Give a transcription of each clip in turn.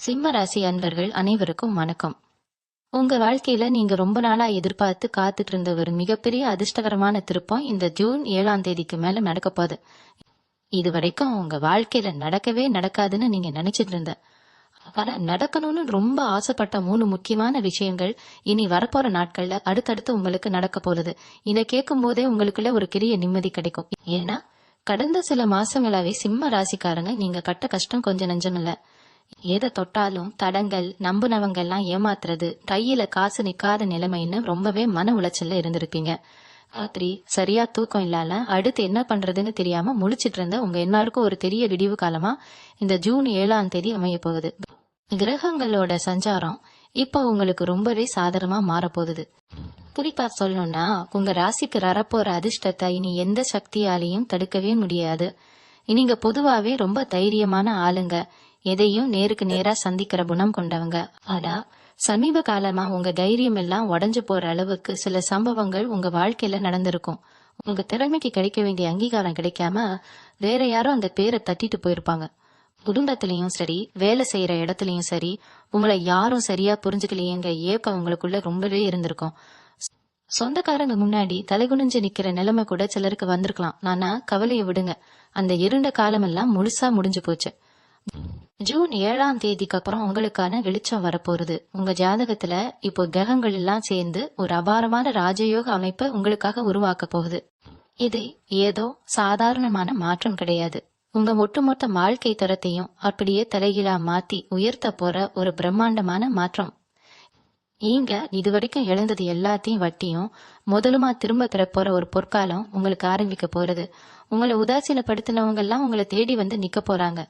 சிம்ம ராசி அன்பர்கள் அனைவருக்கும் வணக்கம். உங்க வாழ்க்கையில நீங்க ரொம்ப நாளா எதிர்பார்த்து காத்துட்டு இருந்த ஒரு மிகப்பெரிய அதிர்ஷ்டகரமான திருப்பம் இந்த ஜூன் 7ஆம் தேதிக்கு மேல நடக்க போகுது. இது வரைக்கும் உங்க வாழ்க்கையில நடக்கவே நடக்காதுன்னு நீங்க நினைச்சிட்டு இருந்த, ஆனா நடக்கணும்னு ரொம்ப ஆசைப்பட்ட 3 முக்கியமான விஷயங்கள் இனி வரப்போற நாட்கள்ல அடுத்தடுத்து உங்களுக்கு நடக்க போகுது. இதை கேட்கும் போதே உங்களுக்குள்ள ஒரு பெரிய நிம்மதி கிடைக்கும். ஏன்னா கடந்த சில மாசங்களாவே சிம்ம ராசிக்காரங்க நீங்க பட்ட கஷ்டம் கொஞ்சம் நெஞ்சம் இல்ல. எதை தொட்டாலும் தடங்கள், நம்புனவங்கெல்லாம் ஏமாத்துறது, கையில காசு நிக்காத நிலைமைன்னு ரொம்பவே மன உளைச்சல்ல இருந்திருப்பீங்க. ராத்திரி சரியா தூக்கம் இல்லாம அடுத்து என்ன பண்றதுன்னு தெரியாம முழிச்சிட்டு இருந்த உங்க எல்லாருக்கும் ஒரு பெரிய விடிவு காலமா இந்த ஜூன் 7ஆம் தேதி அமைய போகுது. கிரகங்களோட சஞ்சாரம் இப்ப உங்களுக்கு ரொம்பவே சாதகமா மாறப்போகுது. குறிப்பா சொல்லணும்னா உங்க ராசிக்கு வரப்போற அதிர்ஷ்டத்தை இனி எந்த சக்தியாலையும் தடுக்கவே முடியாது. நீங்க பொதுவாவே ரொம்ப தைரியமான ஆளுங்க, எதையும் நேருக்கு நேரா சந்திக்கிற குணம் கொண்டவங்க. ஆனா சமீப காலமா உங்க தைரியம் எல்லாம் உடைஞ்சு போற அளவுக்கு சில சம்பவங்கள் உங்க வாழ்க்கையில நடந்திருக்கும். உங்க திறமைக்கு கிடைக்க வேண்டிய அங்கீகாரம் கிடைக்காம வேற யாரும் அந்த பேரை தட்டிட்டு போயிருப்பாங்க. குடும்பத்திலயும் சரி, வேலை செய்யற இடத்துலயும் சரி, உங்களை யாரும் சரியா புரிஞ்சுக்கலையேங்க ஏக்கம் உங்களுக்குள்ள ரொம்பவே இருந்திருக்கும். சொந்தக்காரங்க முன்னாடி தலைகுனிஞ்சு நிக்கிற நிலைமை கூட சிலருக்கு வந்திருக்கலாம். ஆனா கவலையை விடுங்க, அந்த இருண்ட காலமெல்லாம் முழுசா முடிஞ்சு போச்சு. ஜூன் 7ஆம் தேதிக்கு அப்புறம் உங்களுக்கான வெளிச்சம் வரப்போகுது. உங்க ஜாதகத்துல இப்போ கிரகங்கள் எல்லாம் சேர்ந்து ஒரு அபாரமான ராஜயோக அமைப்பை உங்களுக்காக உருவாக்க போகுது. இது ஏதோ சாதாரணமான மாற்றம் கிடையாது. உங்க ஒட்டுமொத்த வாழ்க்கை தரத்தையும் அப்படியே தலைகீழா மாத்தி உயர்த்த போற ஒரு பிரம்மாண்டமான மாற்றம். நீங்க இதுவரைக்கும் இழந்தது எல்லாத்தையும் வட்டியும் முதலுமா திரும்ப பெறப்போற ஒரு பொற்காலம் உங்களுக்கு ஆரம்பிக்க போறது. உங்களை உதாசீனப்படுத்தினவங்க எல்லாம் உங்களை தேடி வந்து நிக்க போறாங்க.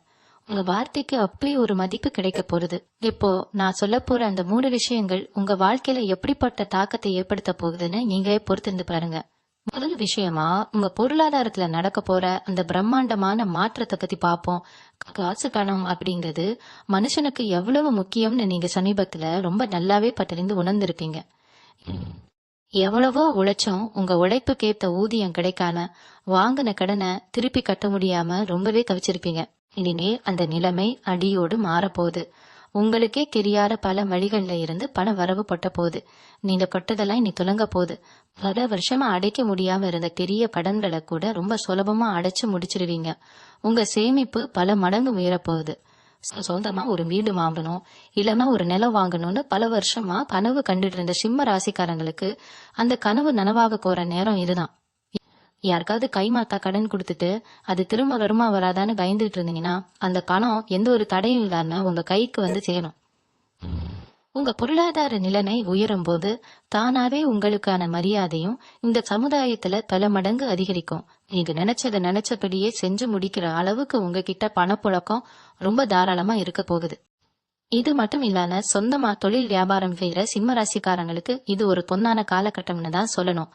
உங்க வார்த்தைக்கு அப்படி ஒரு மதிப்பு கிடைக்க போறது. இப்போ நான் சொல்ல போற அந்த 3 விஷயங்கள் உங்க வாழ்க்கையில எப்படிப்பட்ட தாக்கத்தை ஏற்படுத்த போகுதுன்னு நீங்க பொறுத்திருந்து பாருங்க. முதல் விஷயமா உங்க பொருளாதாரத்துல நடக்க போற அந்த பிரம்மாண்டமான மாற்றத்தை பத்தி பாப்போம். காசு பணம் அப்படிங்கிறது மனுஷனுக்கு எவ்வளவு முக்கியம்னு நீங்க சமீபத்துல ரொம்ப நல்லாவே பட்டறிந்து உணர்ந்திருப்பீங்க. எவ்வளவோ உழைச்சும் உங்க உழைப்புக்கேத்த ஊதியம் கிடைக்காம வாங்கின கடனை திருப்பி கட்ட முடியாம ரொம்பவே தவிச்சிருப்பீங்க. இனிமே அந்த நிலைமை அடியோடு மாறப்போகுது. உங்களுக்கே தெரியாத பல வழிகள்ல இருந்து பணம் வரவு பட்ட போகுது. நீங்க பட்டதெல்லாம் இனி துலங்க போகுது. பல வருஷமா அடைக்க முடியாம இருந்த பெரிய கடன்களை கூட ரொம்ப சுலபமா அடைச்சு முடிச்சிருவீங்க. உங்க சேமிப்பு பல மடங்கு உயரப்போகுது. சொந்தமா ஒரு வீடு வாங்கணும், இல்லைன்னா ஒரு நிலம் வாங்கணும்னு பல வருஷமா கனவு கண்டுட்டு இருந்த சிம்ம ராசிக்காரங்களுக்கு அந்த கனவு நனவாக போற நேரம் இதுதான். யாருக்காவது கைமாத்தா கடன் கொடுத்துட்டு அது திரும்ப வருமா வராதான்னு பயந்துட்டு இருந்தீங்கன்னா அந்த பணம் எந்த ஒரு தடையும் இல்லாம உங்க கைக்கு வந்து சேரும். உங்க பொருளாதார நிலைமை உயரும் போது தானாவே உங்களுக்கான மரியாதையும் இந்த சமுதாயத்துல பல மடங்கு அதிகரிக்கும். நீங்க நினைச்சதை நினைச்சபடியே செஞ்சு முடிக்கிற அளவுக்கு உங்ககிட்ட பணப்புழக்கம் ரொம்ப தாராளமா இருக்க போகுது. இது மட்டும் இல்லாம சொந்தமா தொழில் வியாபாரம் செய்யற சிம்ம ராசிக்காரங்களுக்கு இது ஒரு பொன்னான காலகட்டம்னு தான் சொல்லணும்.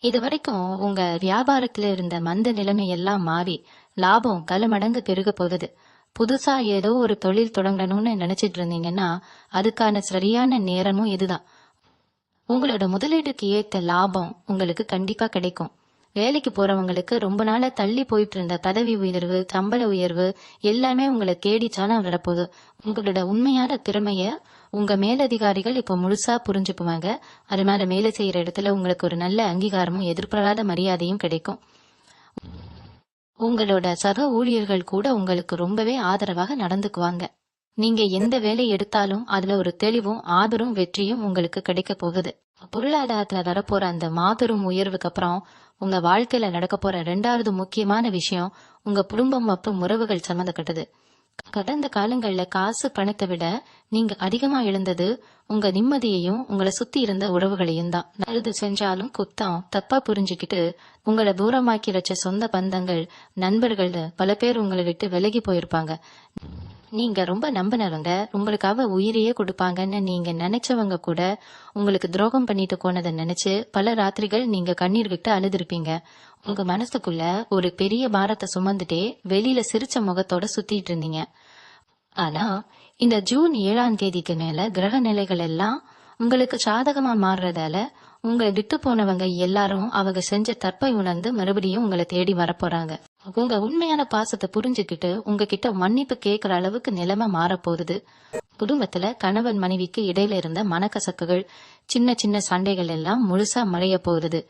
இது வரைக்கும் உங்க வியாபாரத்துல இருந்த மந்த நிலைமை எல்லாம் மாறி லாபம் பல மடங்கு பெருக போகுது. புதுசா ஏதோ ஒரு தொழில் தொடங்கணும்னு நினைச்சிட்டு இருந்தீங்கன்னா அதுக்கான சரியான நேரமும் இதுதான். உங்களோட முதலீடுக்கு ஏத்த லாபம் உங்களுக்கு கண்டிப்பா கிடைக்கும். வேலைக்கு போறவங்களுக்கு ரொம்ப நாளா தள்ளி போயிட்டு இருந்த பதவி உயர்வு, சம்பள உயர்வு எல்லாமே உங்களை தேடிச்சாலும் வரப்போகுது. உங்களோட உண்மையான திறமைய உங்க மேலதிகாரிகள் இப்ப முழுசா புரிஞ்சுக்குவாங்க. அதனால மேல செய்யற இடத்துல உங்களுக்கு ஒரு நல்ல அங்கீகாரமும் எதிர்பாராத மரியாதையும் கிடைக்கும். உங்களோட சக ஊழியர்கள் கூட உங்களுக்கு ரொம்பவே ஆதரவாக நடந்துக்குவாங்க. நீங்க எந்த வேலை எடுத்தாலும் அதுல ஒரு தெளிவும் ஆதரவும் வெற்றியும் உங்களுக்கு கிடைக்க போகுது. பொருளாதாரத்துல வரப்போற அந்த மாபெரும் உயர்வுக்கு அப்புறம் உங்க வாழ்க்கையில நடக்க போற 2வது முக்கியமான விஷயம் உங்க குடும்பம் மற்றும் உறவுகள் சம்பந்தப்பட்டது. கடந்த காலங்கள்ல காசு பணத்தை விட நீங்க அதிகமா இழந்தது உங்க நிம்மதியையும் உங்களை சுத்தி இருந்த உறவுகளையும் தான். நல்லது செஞ்சாலும் குத்தம் தப்பா புரிஞ்சுக்கிட்டு உங்களை தூரமாக்கி வச்ச சொந்த பந்தங்கள், நண்பர்கள் பல பேர் உங்களை விட்டு விலகி போயிருப்பாங்க. நீங்க ரொம்ப நம்பினவங்க, உங்களுக்காக உயிரையே கொடுப்பாங்கன்னு நீங்க நினைச்சவங்க கூட உங்களுக்கு துரோகம் பண்ணிட்டு போனதை நினைச்சு பல ராத்திரிகள் நீங்க கண்ணீர் விட்டு அழுதுருப்பீங்க. உங்க மனசுக்குள்ள ஒரு பெரிய பாரத்தை சுமந்துட்டே வெளியில சிரிச்ச முகத்தோட சுத்திட்டு இருந்தீங்க. ஆனா இந்த ஜூன் 7ஆம் தேதிக்கு மேல கிரக நிலைகள் எல்லாம் உங்களுக்கு சாதகமா மாறுறதால உங்களை விட்டு போனவங்க எல்லாரும் அவங்க செஞ்ச தப்பை உணர்ந்து மறுபடியும் உங்களை தேடி வரப்போறாங்க. உங்க உண்மையான பாசத்தை புரிஞ்சுக்கிட்டு உங்ககிட்ட மன்னிப்பு கேட்கிற அளவுக்கு நிலைமை மாறப்போகுது. குடும்பத்துல கணவன் மனைவிக்கு இடையில இருந்த மனக்கசக்குகள், சின்ன சின்ன சண்டைகள் எல்லாம் முழுசா மறைய போகுது.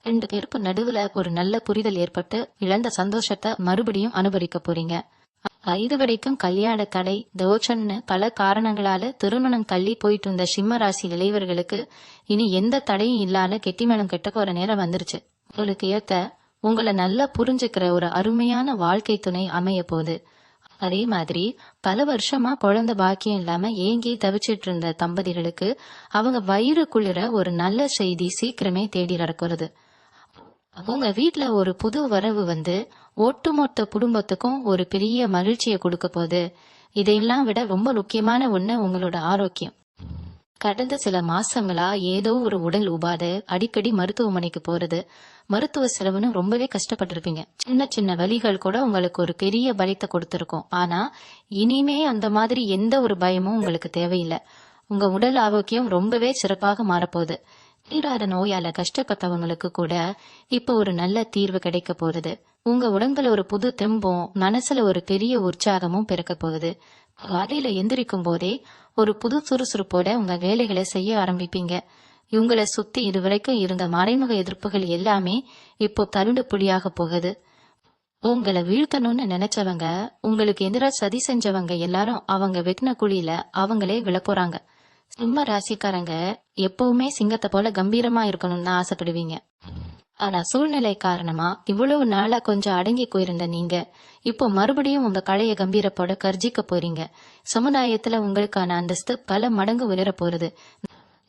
2 பேருக்கும் நடுவுல ஒரு நல்ல புரிதல் ஏற்பட்டு இழந்த சந்தோஷத்தை மறுபடியும் அனுபவிக்க போறீங்க. இதுவரைக்கும் கல்யாண தடை, தோஷம்னு பல காரணங்களால திருமணம் தள்ளி போயிட்டு இருந்த சிம்ம ராசி இளைவர்களுக்கு இனி எந்த தடையும் இல்லாத கெட்டிமேளம் கெட்ட போற நேரம் வந்துருச்சு. உங்களுக்கு ஏத்த உங்களை நல்லா புரிஞ்சுக்கிற ஒரு அருமையான வாழ்க்கை துணை அமைய போகுது. அதே மாதிரி பல வருஷமா குழந்தை பாக்கியம் இல்லாம ஏங்கி தவிச்சிட்டு இருந்த தம்பதிகளுக்கு அவங்க வயிறு குளிர ஒரு நல்ல செய்தி சீக்கிரமே தேடி நடக்கிறது. உங்க வீட்டுல ஒரு புது வரவு வந்து ஒட்டுமொத்த குடும்பத்துக்கும் ஒரு பெரிய மகிழ்ச்சியை கொடுக்க போகுது. இதையெல்லாம் விட ரொம்ப முக்கியமான ஒண்ணு உங்களோட ஆரோக்கியம். கடந்த சில மாசங்களா ஏதோ ஒரு உடல் உபாதை, அடிக்கடி மருத்துவமனைக்கு போறது, மருத்துவ செலவுன்னு ரொம்பவே கஷ்டப்பட்டிருப்பீங்க. சின்ன சின்ன வலிகள் கூட உங்களுக்கு ஒரு பெரிய பயத்தை கொடுத்திருக்கும். ஆனா இனிமே அந்த மாதிரி எந்த ஒரு பயமும் உங்களுக்கு தேவையில்லை. உங்க உடல் ஆரோக்கியம் ரொம்பவே சிறப்பாக மாறப்போகுது. தீராத நோயால கஷ்டப்பட்டவங்களுக்கு கூட இப்ப ஒரு நல்ல தீர்வு கிடைக்க போகுது. உங்க உடம்புல ஒரு புது தெம்பும் மனசுல ஒரு பெரிய உற்சாகமும் பிறக்க போகுது. காலையில எந்திரிக்கும் போதே ஒரு புது சுறுசுறுப்போட உங்க வேலைகளை செய்ய ஆரம்பிப்பீங்க. இவங்களை சுத்தி இதுவரைக்கும் இருந்த மறைமுக எதிர்ப்புகள் எல்லாமே இப்போ தள்ளுபடியாக போகுது. உங்களை வீழ்த்தணும்னு நினைச்சவங்க, உங்களுக்கு எதிராக சதி செஞ்சவங்க எல்லாரும் அவங்க வெட்டின குழியில அவங்களே விழப்போறாங்க. சிம்ம ராசிக்காரங்க எப்பவுமே சிங்கத்தை போல கம்பீரமா இருக்கணும்னு ஆசைப்படுவீங்க. ஆனா சூழ்நிலை காரணமா இவ்வளவு நாளா கொஞ்சம் அடங்கி போயிருந்த நீங்க இப்போ மறுபடியும் உங்க பழைய கம்பீரப்போட கர்ஜிக்க போறீங்க. சமுதாயத்துல உங்களுக்கான அந்தஸ்து பல மடங்கு உயர போறது.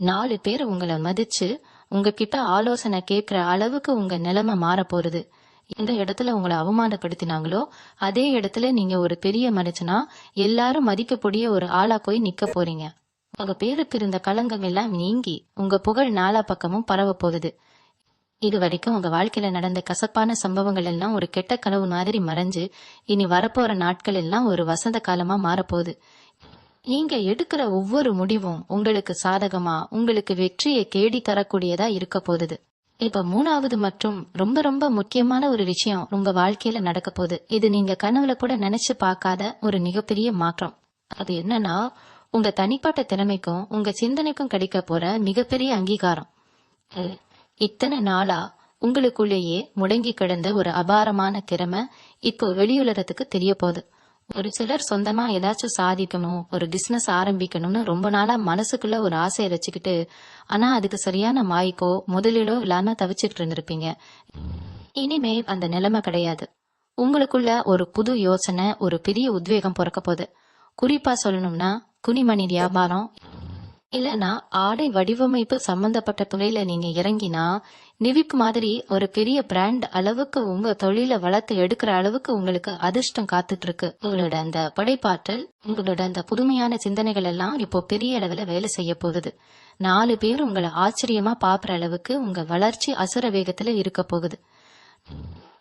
4 பேர் உங்களை மதிச்சு உங்ககிட்ட ஆலோசனை கேட்கிற அளவுக்கு உங்க நிலைமை மாற போறது. எந்த இடத்துல உங்களை அவமானப்படுத்தினாங்களோ அதே இடத்துல நீங்க ஒரு பெரிய மனுஷனா எல்லாரும் மதிக்கக்கூடிய ஒரு ஆளா போய் நிக்க போறீங்க. உங்க பேருக்கு இருந்த களங்கம் எல்லாம் நீங்கி உங்க புகழ் நாலா பக்கமும் பரவ போகுது. இது வரைக்கும் உங்க வாழ்க்கையில நடந்த கசப்பான சம்பவங்கள் எல்லாம் ஒரு கெட்ட கனவு மாதிரி மறைஞ்சு இனி வரப்போற நாட்கள் எல்லாம் ஒரு வசந்த காலமா மாறப்போகுது. நீங்க எடுக்கிற ஒவ்வொரு முடிவும் உங்களுக்கு சாதகமா, உங்களுக்கு வெற்றியை தேடி தரக்கூடியதா இருக்க போகுது. இப்ப 3வது மற்றும் ரொம்ப ரொம்ப முக்கியமான ஒரு விஷயம் உங்க வாழ்க்கையில நடக்க போகுது. இது நீங்க கனவுல கூட நினைச்சு பார்க்காத ஒரு மிகப்பெரிய மாற்றம். அது என்னன்னா, உங்க தனிப்பட்ட திறமைக்கும் உங்க சிந்தனைக்கும் கிடைக்க போற மிகப்பெரிய அங்கீகாரம். இத்தனை நாளா உங்களுக்குள்ளேயே முடங்கி கிடந்த ஒரு அபாரமான திறமை இப்போ வெளியுலகத்துக்கு தெரிய போகுது. ஒரு சிலர் சொந்தமா ஏதாச்சும் சாதிக்கணும், ஒரு பிசினஸ் ஆரம்பிக்கணும்னு ரொம்ப நாளா மனசுக்குள்ள ஒரு ஆசையை வச்சுக்கிட்டு ஆனா அதுக்கு சரியான வாய்ப்போ முதலீடோ இல்லாம தவிச்சுட்டு இருந்திருப்பீங்க. இனிமே அந்த நிலைமை கிடையாது. உங்களுக்குள்ள ஒரு புது யோசனை, ஒரு பெரிய உத்வேகம் பிறக்க போகுது. குறிப்பா சொல்லணும்னா துணிமணி வியாபாரம் இல்லனா ஆடை வடிவமைப்பு சம்பந்தப்பட்ட துறையில நீங்க இறங்கினா நிவிக் மாதிரி ஒரு பெரிய பிராண்ட் அளவுக்கு உங்க தொழிலை வளர்த்து எடுக்கிற அளவுக்கு உங்களுக்கு அதிர்ஷ்டம் காத்துட்டு இருக்கு. உங்களோட அந்த படைப்பாற்றல், உங்களோட அந்த புதுமையான சிந்தனைகள் எல்லாம் இப்போ பெரிய அளவுல வேலை செய்ய போகுது. 4 பேர் உங்களை ஆச்சரியமா பாக்குற அளவுக்கு உங்க வளர்ச்சி அசுர வேகத்துல இருக்க போகுது.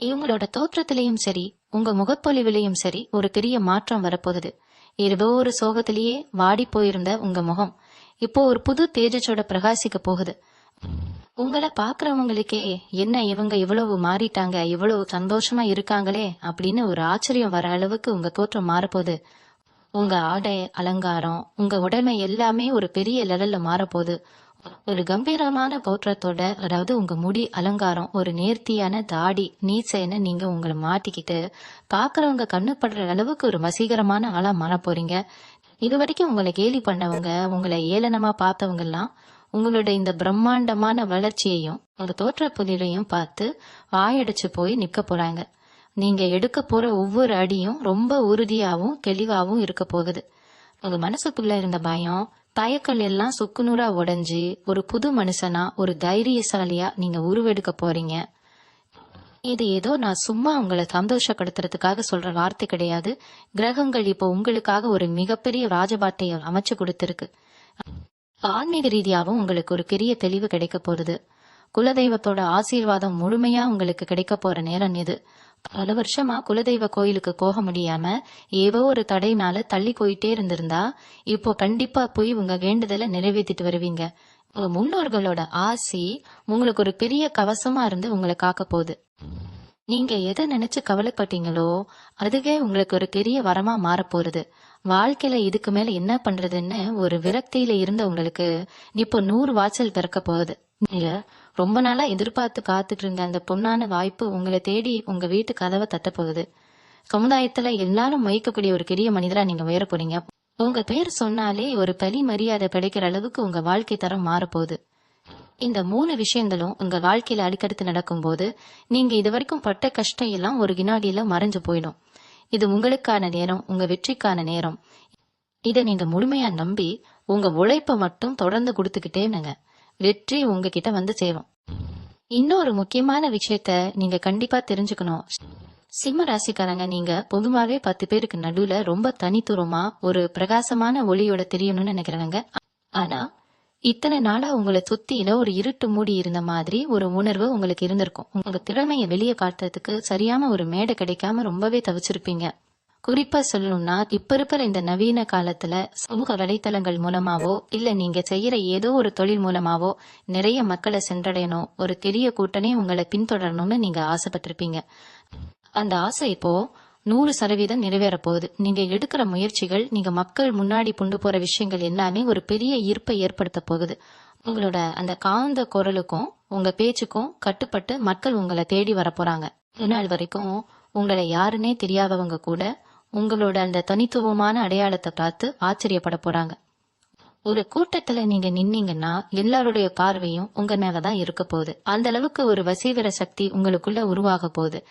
இவங்களோட தோற்றத்திலையும் சரி, உங்க முகப்பொலிவிலையும் சரி ஒரு பெரிய மாற்றம் வரப்போகுது. ஏதோ ஒரு சோகத்திலேயே வாடி போயிருந்த உங்க முகம் இப்போ ஒரு புது தேஜஸோட பிரகாசிக்க போகுது. உங்களை பாக்குறவங்களுக்கே என்ன இவங்க இவ்வளவு மாறிட்டாங்க, இவ்வளவு சந்தோஷமா இருக்காங்களே அப்படின்னு ஒரு ஆச்சரியம் வர அளவுக்கு உங்க தோற்றம் மாறப்போகுது. உங்க ஆடை அலங்காரம், உங்க உடைமை எல்லாமே ஒரு பெரிய லெவல்ல மாறப்போகுது. ஒரு கம்பீரமான தோற்றத்தோட, அதாவது உங்க முடி அலங்காரம், ஒரு நேர்த்தியான தாடி நீச்சைன்னு நீங்க உங்களை மாட்டிக்கிட்டு பாக்குறவங்க கண்ணு படுற அளவுக்கு ஒரு வசீகரமான ஆளா மாற போறீங்க. இது வரைக்கும் உங்களை கேலி பண்ணவங்க, உங்களை ஏளனமா பார்த்தவங்க எல்லாம் உங்களோட இந்த பிரம்மாண்டமான வளர்ச்சியையும் ஒரு தோற்ற புதிரையும் பார்த்து வாயடிச்சு போய் நிக்க போறாங்க. நீங்க எடுக்க போற ஒவ்வொரு அடியும் ரொம்ப உறுதியாவும் தெளிவாவும் இருக்க போகுது. உங்க மனசுக்குள்ள இருந்த பயம், தயக்கல் எல்லாம் சுக்குநூறா உடைஞ்சு ஒரு புது மனுஷனா, ஒரு தைரியசாலியா நீங்க உருவெடுக்க போறீங்க. இது ஏதோ நான் சும்மா உங்களை சந்தோஷப்படுத்துறதுக்காக சொல்ற வார்த்தை கிடையாது. கிரகங்கள் இப்போ உங்களுக்காக ஒரு மிகப்பெரிய ராஜபாட்டையை அமைச்சு கொடுத்திருக்கு. ஆன்மீக ரீதியாகவும் உங்களுக்கு ஒரு பெரிய தெளிவு கிடைக்க போறது. குலதெய்வத்தோட ஆசீர்வாதம் முழுமையா உங்களுக்கு கிடைக்க போற நேரம் இது. பல வருஷமா குலதெய்வ கோயிலுக்கு போக முடியாம ஏதோ ஒரு தடைனால தள்ளி போயிட்டே இருந்திருந்தா இப்போ கண்டிப்பா போய் உங்க வேண்டுதலை நிறைவேற்றிட்டு வருவீங்க. உங்க முன்னோர்களோட ஆசி உங்களுக்கு ஒரு பெரிய கவசமா இருந்து உங்களை காக்க போகுது. நீங்க எதை நினைச்சு கவலைப்பட்டீங்களோ அதுவே உங்களுக்கு ஒரு பெரிய வரமா மாறப்போறது. வாழ்க்கையில இதுக்கு மேல என்ன பண்றதுன்னு ஒரு விரக்தியில இருந்த உங்களுக்கு இப்போ 100 வாசல் திறக்க போகுது. நீங்க ரொம்ப நாளா எதிர்பார்த்து காத்துட்டு இருந்த அந்த பொன்னான வாய்ப்பு உங்களை தேடி உங்க வீட்டு கதவை தட்ட போகுது. சமுதாயத்துல எல்லாரும் மதிக்கக்கூடிய ஒரு பெரிய மனிதரா நீங்க உயர போறீங்க. உங்க பேர் சொன்னாலே ஒரு பலி மரியாதை கிடைக்கிற அளவுக்கு உங்க வாழ்க்கை தரம் மாறப்போகுது. இந்த 3 விஷயங்களும் உங்க வாழ்க்கையில அடிக்கடுத்து நடக்கும்போது நீங்க இதுவரைக்கும் பட்ட கஷ்டம் எல்லாம் ஒரு வினாடியில மறைஞ்சு போயிடும். இது உங்களுக்கான நேரம், உங்க வெற்றிக்கான நேரம். இதை நீங்க முழுமையா நம்பி உங்க உழைப்ப மட்டும் தொடர்ந்து கொடுத்துக்கிட்டேனுங்க. வெற்றி உங்ககிட்ட வந்து சேரும். இன்னொரு முக்கியமான விஷயத்த நீங்க கண்டிப்பா தெரிஞ்சுக்கணும். சிம்ம ராசிக்காரங்க, நீங்க பொதுவாவே 10 பேருக்கு நடுவுல ரொம்ப தனித்துவமா ஒரு பிரகாசமான ஒளியோட தெரியணும்னு நினைக்கிறவங்க. ஆனா இத்தனை நாளா உங்களை சுத்தியில ஒரு இருட்டு மூடி இருந்த மாதிரி ஒரு உணர்வு உங்களுக்கு இருந்திருக்கும். உங்க திறமைய வெளியே காட்டுறதுக்கு சரியான ஒரு மேடை கிடைக்காம ரொம்பவே தவிச்சிருப்பீங்க. குறிப்பா சொல்லணும்னா, இப்ப இருக்கிற இந்த நவீன காலத்துல சமூக வலைத்தளங்கள் மூலமாவோ இல்ல நீங்க செய்யற ஏதோ ஒரு தொழில் மூலமாவோ நிறைய மக்களை சென்றடையணும், ஒரு பெரிய கூட்டணி உங்களை பின்தொடரணும்னு நீங்க ஆசைப்பட்டிருப்பீங்க. அந்த ஆசை இப்போ 100% நிறைவேற போகுது. நீங்க எடுக்கிற முயற்சிகள், நீங்க மக்கள் முன்னாடி கொண்டு போற விஷயங்கள் எல்லாமே ஒரு பெரிய ஈர்ப்பை ஏற்படுத்த போகுது. உங்களோட அந்த காந்த குரலுக்கும் உங்க பேச்சுக்கும் கட்டுப்பட்டு மக்கள் உங்களை தேடி வர போறாங்க. இதனால் வரைக்கும் உங்களை யாருன்னே தெரியாதவங்க கூட உங்களோட அந்த தனித்துவமான அடையாளத்தை பார்த்து ஆச்சரியப்பட போறாங்க. ஒரு கூட்டத்துல நீங்க நின்னீங்கன்னா எல்லாருடைய பார்வையும் உங்க மேலதான் இருக்க போகுது. அந்த அளவுக்கு ஒரு வசீகர சக்தி உங்களுக்குள்ள உருவாக போகுது.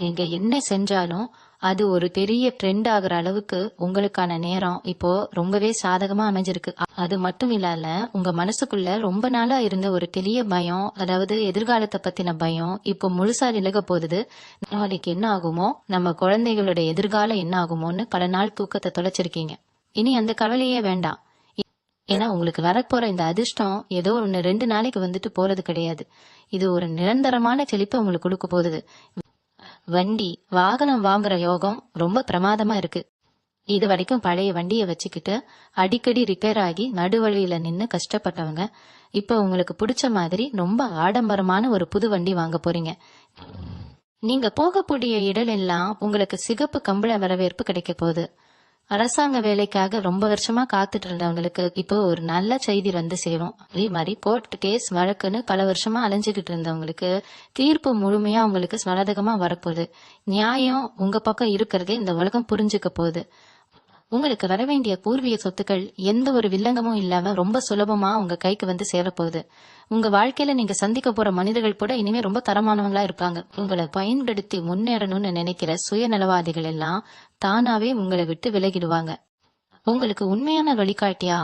நீங்க என்ன செஞ்சாலும் அது ஒரு பெரிய ட்ரெண்ட் ஆகுற அளவுக்கு உங்களுக்கான நேரம் இப்போ ரொம்பவே சாதகமா அமைஞ்சிருக்கு. அது மட்டும் இல்லாம உங்க மனசுக்குள்ள ரொம்ப நாளா இருந்த ஒரு பெரிய பயம், அதாவது எதிர்காலத்தை பத்தின பயம் இப்போ முழுசா விலக போகுது. நாளைக்கு என்ன ஆகுமோ, நம்ம குழந்தைகளோட எதிர்காலம் என்ன ஆகுமோன்னு பல நாள் தூக்கத்தை தொலைச்சிருக்கீங்க. இனி அந்த கவலையே வேண்டாம். ஏன்னா உங்களுக்கு வரப்போற இந்த அதிர்ஷ்டம் ஏதோ 1-2 நாளைக்கு வந்துட்டு போறது கிடையாது. இது ஒரு நிரந்தரமான செழிப்பை உங்களுக்கு கொடுக்க போகுது. வண்டி வாகனம் வாங்குற யோகம் ரொம்ப பிரமாதமா இருக்கு. இது வரைக்கும் பழைய வண்டியை வச்சுக்கிட்டு அடிக்கடி ரிப்பேர் ஆகி நடுவழியில நின்னு கஷ்டப்பட்டவங்க இப்ப உங்களுக்கு பிடிச்ச மாதிரி ரொம்ப ஆடம்பரமான ஒரு புது வண்டி வாங்க போறீங்க. நீங்க போகக்கூடிய இடமெல்லாம் உங்களுக்கு சிகப்பு கம்பள வரவேற்பு கிடைக்க போகுது. அரசாங்க வேலைக்காக ரொம்ப வருஷமா காத்துட்டு இருந்தவங்களுக்கு இப்போ ஒரு நல்ல செய்தி வந்து சேரும். அதே மாதிரி கோர்ட் கேஸ் வழக்குன்னு பல வருஷமா அலைஞ்சுக்கிட்டு இருந்தவங்களுக்கு தீர்ப்பு முழுமையா உங்களுக்கு சாதகமா வரப்போகுது. நியாயம் உங்க பக்கம் இருக்கிறதே இந்த உலகம் புரிஞ்சுக்க போகுது. உங்களுக்கு வர வேண்டிய பூர்வீக சொத்துக்கள் எந்த ஒரு வில்லங்கமும் இல்லாம ரொம்ப சுலபமா உங்க கைக்கு வந்து சேரப்போகுது. உங்க வாழ்க்கையில நீங்க சந்திக்க போற மனிதர்கள் கூட இனிமே ரொம்ப தரமானவங்களா இருப்பாங்க. உங்களை பயன்படுத்தி முன்னேறணும்னு நினைக்கிற சுயநலவாதிகள் எல்லாம் தானாவே உங்களை விட்டு விலகிடுவாங்க. உங்களுக்கு உண்மையான வழிகாட்டியா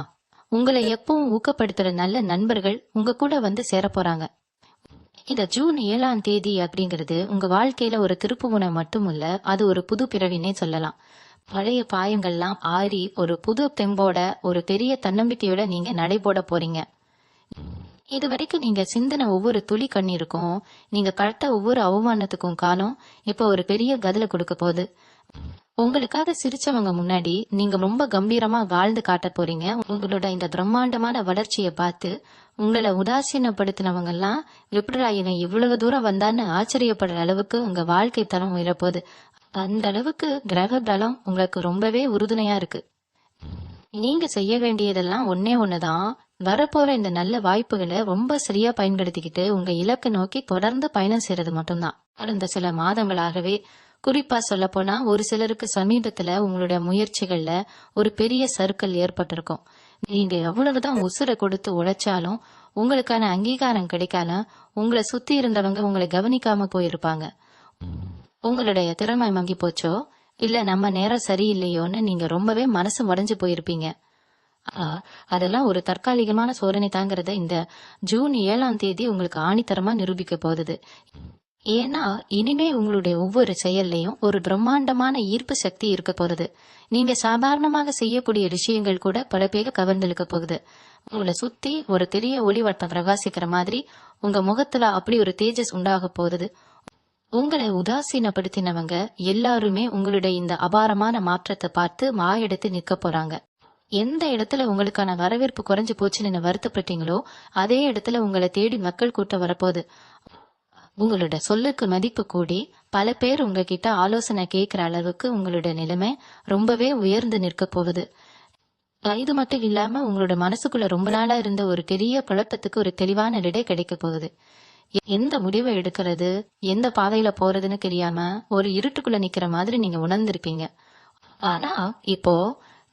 உங்களை எப்பவும் ஊக்கப்படுத்துற நல்ல நண்பர்கள் உங்க கூட வந்து சேர போறாங்க. இந்த ஜூன் 7ஆம் தேதி அப்படிங்கிறது உங்க வாழ்க்கையில ஒரு திருப்புமுனை மட்டும் இல்ல, அது ஒரு புது பிறவினே சொல்லலாம். பழைய பாயங்கள்லாம் ஆறி ஒரு புது தெம்போட ஒரு பெரிய தன்னம்பிக்கையோட நீங்க நடைபோட போறீங்க. இது வரைக்கும் நீங்க சிந்தின ஒவ்வொரு துளி கண்ணீருக்கும், நீங்க பட்ட ஒவ்வொரு அவமானத்துக்கும் காலம் இப்ப ஒரு பெரிய பதில கொடுக்க போகுது. உங்களுக்காக சிரிச்சவங்க முன்னாடி நீங்க ரொம்ப கம்பீரமா வாழ்ந்து காட்ட போறீங்க. உங்களோட இந்த பிரம்மாண்டமான வளர்ச்சியை பார்த்து உங்களை உதாசீனப்படுத்தினவங்க எல்லாம் எப்படிடா இவன் இவ்வளவு தூரம் வந்தான்னு ஆச்சரியப்படுற அளவுக்கு உங்க வாழ்க்கை தரம் உயரப்போகுது. அந்த அளவுக்கு கிரக பலம் உங்களுக்கு ரொம்பவே உறுதுணையா இருக்கு. நீங்க செய்ய வேண்டியதெல்லாம் ஒன்னே ஒண்ணுதான். வரப்போற இந்த நல்ல வாய்ப்புகளை ரொம்ப சரியா பயன்படுத்திக்கிட்டு உங்க இலக்கு நோக்கி தொடர்ந்து பயணம் செய்யறது மட்டும்தான். கடந்த சில மாதங்களாகவே, குறிப்பா சொல்ல போனா ஒரு சிலருக்கு சமீபத்துல உங்களுடைய முயற்சிகள்ல ஒரு பெரிய சறுக்கல் ஏற்பட்டிருக்கும். நீங்க எவ்வளவுதான் உசுரை கொடுத்து உழைச்சாலும் உங்களுக்கான அங்கீகாரம் கிடைக்காம உங்களை சுத்தி இருந்தவங்க உங்களை கவனிக்காம போயிருப்பாங்க. உங்களுடைய திறமை மங்கி போச்சோ இல்ல நம்ம நேரம் சரியில்லையோன்னு நீங்க ரொம்பவே மனசு உடைஞ்சு போயிருப்பீங்க. அதெல்லாம் ஒரு தற்காலிகமான சோதனை தாங்கிறத இந்த ஜூன் 7ஆம் தேதி உங்களுக்கு ஆணித்தரமா நிரூபிக்க போகுது. ஏன்னா இனிமே உங்களுடைய ஒவ்வொரு செயல்லையும் ஒரு பிரம்மாண்டமான ஈர்ப்பு சக்தி இருக்க போகுது. நீங்க சாதாரணமாக செய்யக்கூடிய விஷயங்கள் கூட பல பேர் கவர்ந்தெழுக்க போகுது. உங்களை சுத்தி ஒரு பெரிய ஒளிவட்டம் பிரகாசிக்கிற மாதிரி உங்க முகத்துல அப்படி ஒரு தேஜஸ் உண்டாக போகுது. உங்களை உதாசீனப்படுத்தினவங்க எல்லாருமே உங்களுடைய இந்த அபாரமான மாற்றத்தை பார்த்து மாயெடுத்து நிக்க போறாங்க. எந்த இடத்துல உங்களுக்கான வரவேற்பு குறைஞ்சு போச்சுன்னு வருத்தப்பட்டீங்களோ அதே இடத்துல உங்களை தேடி மக்கள் கூட்டம் வரப்போகுது. உங்களோட சொல்லுக்கு மதிப்பு கூடி பல பேர் உங்ககிட்ட ஆலோசனை கேட்கிற அளவுக்கு உங்களோட நிலைமை ரொம்பவே உயர்ந்து நிற்க போகுது. இது மட்டும் இல்லாம உங்களோட மனசுக்குள்ள ரொம்ப நாளா இருந்த ஒரு பெரிய குழப்பத்துக்கு ஒரு தெளிவான விடை கிடைக்க போகுது. எந்த முடிவை எடுக்கிறது, எந்த பாதையில போறதுன்னு தெரியாம ஒரு இருட்டுக்குள்ள நிக்கிற மாதிரி நீங்க உணர்ந்திருப்பீங்க. ஆனா இப்போ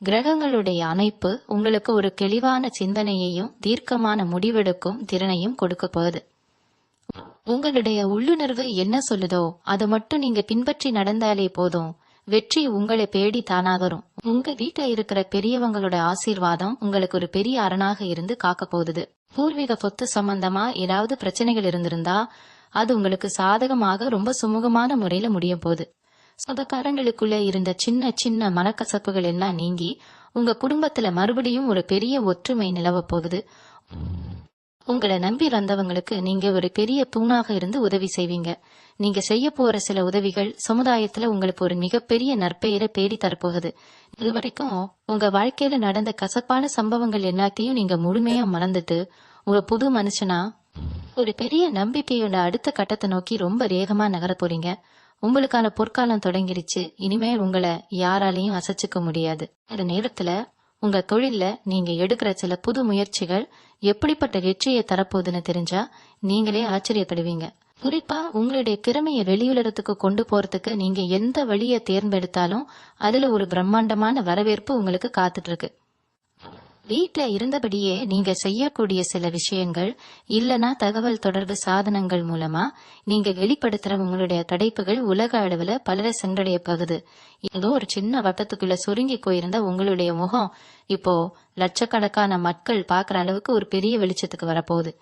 கிரகங்களுடைய அமைப்பு உங்களுக்கு ஒரு தெளிவான சிந்தனையையும் தீர்க்கமான முடிவெடுக்கும் திறனையும் கொடுக்க போகுது. உங்களுடைய உள்ளுணர்வு என்ன சொல்லுதோ அதை மட்டும் நீங்க பின்பற்றி நடந்தாலே போதும், வெற்றி உங்களை தேடி தானா வரும். உங்க வீட்டுல இருக்கிற பெரியவங்களோட ஆசீர்வாதம் உங்களுக்கு ஒரு பெரிய அரணாக இருந்து காக்க போகுது. பூர்வீக சொத்து சம்பந்தமா ஏதாவது பிரச்சனைகள் இருந்திருந்தா அது உங்களுக்கு சாதகமாக ரொம்ப சுமூகமான முறையில முடியும் போகுது. சொந்தக்காரங்களுக்குள்ள இருந்த சின்ன சின்ன மனக்கசப்புகள் எல்லாம் நீங்கி உங்க குடும்பத்துல மறுபடியும் ஒரு பெரிய ஒற்றுமை நிலவ போகுது. உங்களை நம்பி வந்தவங்களுக்கு நீங்க ஒரு பெரிய தூணாக இருந்து உதவி செய்வீங்க. நீங்க செய்ய போற சில உதவிகள் சமுதாயத்துல உங்களுக்கு ஒரு மிகப்பெரிய நற்பெயரை தேடி தரப்போகுது. இதுவரைக்கும் உங்க வாழ்க்கையில நடந்த கசப்பான சம்பவங்கள் எல்லாத்தையும் நீங்க முழுமையா மறந்துட்டு ஒரு புது மனுஷனா ஒரு பெரிய நம்பிக்கையோட அடுத்த கட்டத்தை நோக்கி ரொம்ப வேகமா நகர போறீங்க. உங்களுக்கான பொற்காலம் தொடங்கிருச்சு. இனிமேல் உங்களை யாராலையும் அசைச்சுக்க முடியாது. அந்த நேரத்துல உங்க தொழில்ல நீங்க எடுக்கிற சில புது முயற்சிகள் எப்படிப்பட்ட வெற்றியை தரப்போகுதுன்னு தெரிஞ்சா நீங்களே ஆச்சரியப்படுவீங்க. குறிப்பா உங்களுடைய திறமையை வெளியுலகத்துக்கு கொண்டு போறதுக்கு நீங்க எந்த வழியை தேர்ந்தெடுத்தாலும் அதுல ஒரு பிரம்மாண்டமான வரவேற்பு உங்களுக்கு காத்துட்டு இருக்கு. வீட்டுல இருந்தபடியே நீங்க செய்யக்கூடிய சில விஷயங்கள் இல்லனா தகவல் தொடர்பு சாதனங்கள் மூலமா நீங்க வெளிப்படுத்துற உங்களுடைய படைப்புகள் உலக அளவுல பலரை சென்றடைய போகுது. ஏதோ ஒரு சின்ன வட்டத்துக்குள்ள சுருங்கி போயிருந்த உங்களுடைய முகம் இப்போ லட்சக்கணக்கான மக்கள் பாக்குற அளவுக்கு ஒரு பெரிய வெளிச்சத்துக்கு வரப்போகுது.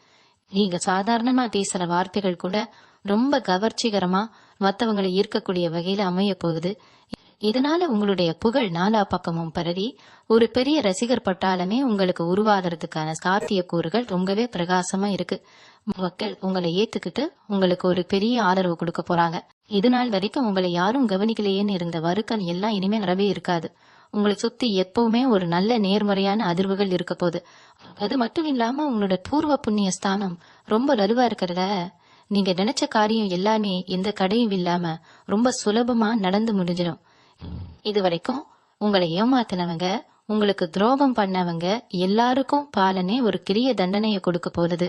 நீங்க சாதாரணமா பேசுற வார்த்தைகள் கூட ரொம்ப கவர்ச்சிகரமா மத்தவங்களை ஈர்க்கக்கூடிய வகையில அமைய போகுது. இதனால உங்களுடைய புகழ் நாலா பக்கமும் பரவி ஒரு பெரிய ரசிகர் பட்டாளமே உங்களுக்கு உருவாகிறதுக்கான சாத்தியக்கூறுகள் ரொம்பவே பிரகாசமா இருக்கு. மக்கள் உங்களை ஏத்துக்கிட்டு உங்களுக்கு ஒரு பெரிய ஆதரவு கொடுக்க போறாங்க. இது நாள் வரைக்கும் உங்களை யாரும் கவனிக்கலையேன்னு இருந்த வருக்கம் எல்லாம் இனிமே நிறைவே இருக்காது. உங்களை சுத்தி எப்பவுமே ஒரு நல்ல நேர்மறையான அதிர்வுகள் இருக்க போகுது. அது மட்டும் இல்லாம உங்களோட பூர்வ புண்ணிய ஸ்தானம் ரொம்ப வலுவா இருக்கிறத நீங்க நினைச்ச காரியம் எல்லாமே எந்த கடையும் இல்லாம ரொம்ப சுலபமா நடந்து முடிஞ்சிடும். இதுவரைக்கும் உங்களை ஏமாத்தினவங்க, உங்களுக்கு துரோகம் பண்ணவங்க எல்லாருக்கும் பாலனே ஒரு கிரிய தண்டனையை கொடுக்க போகுது.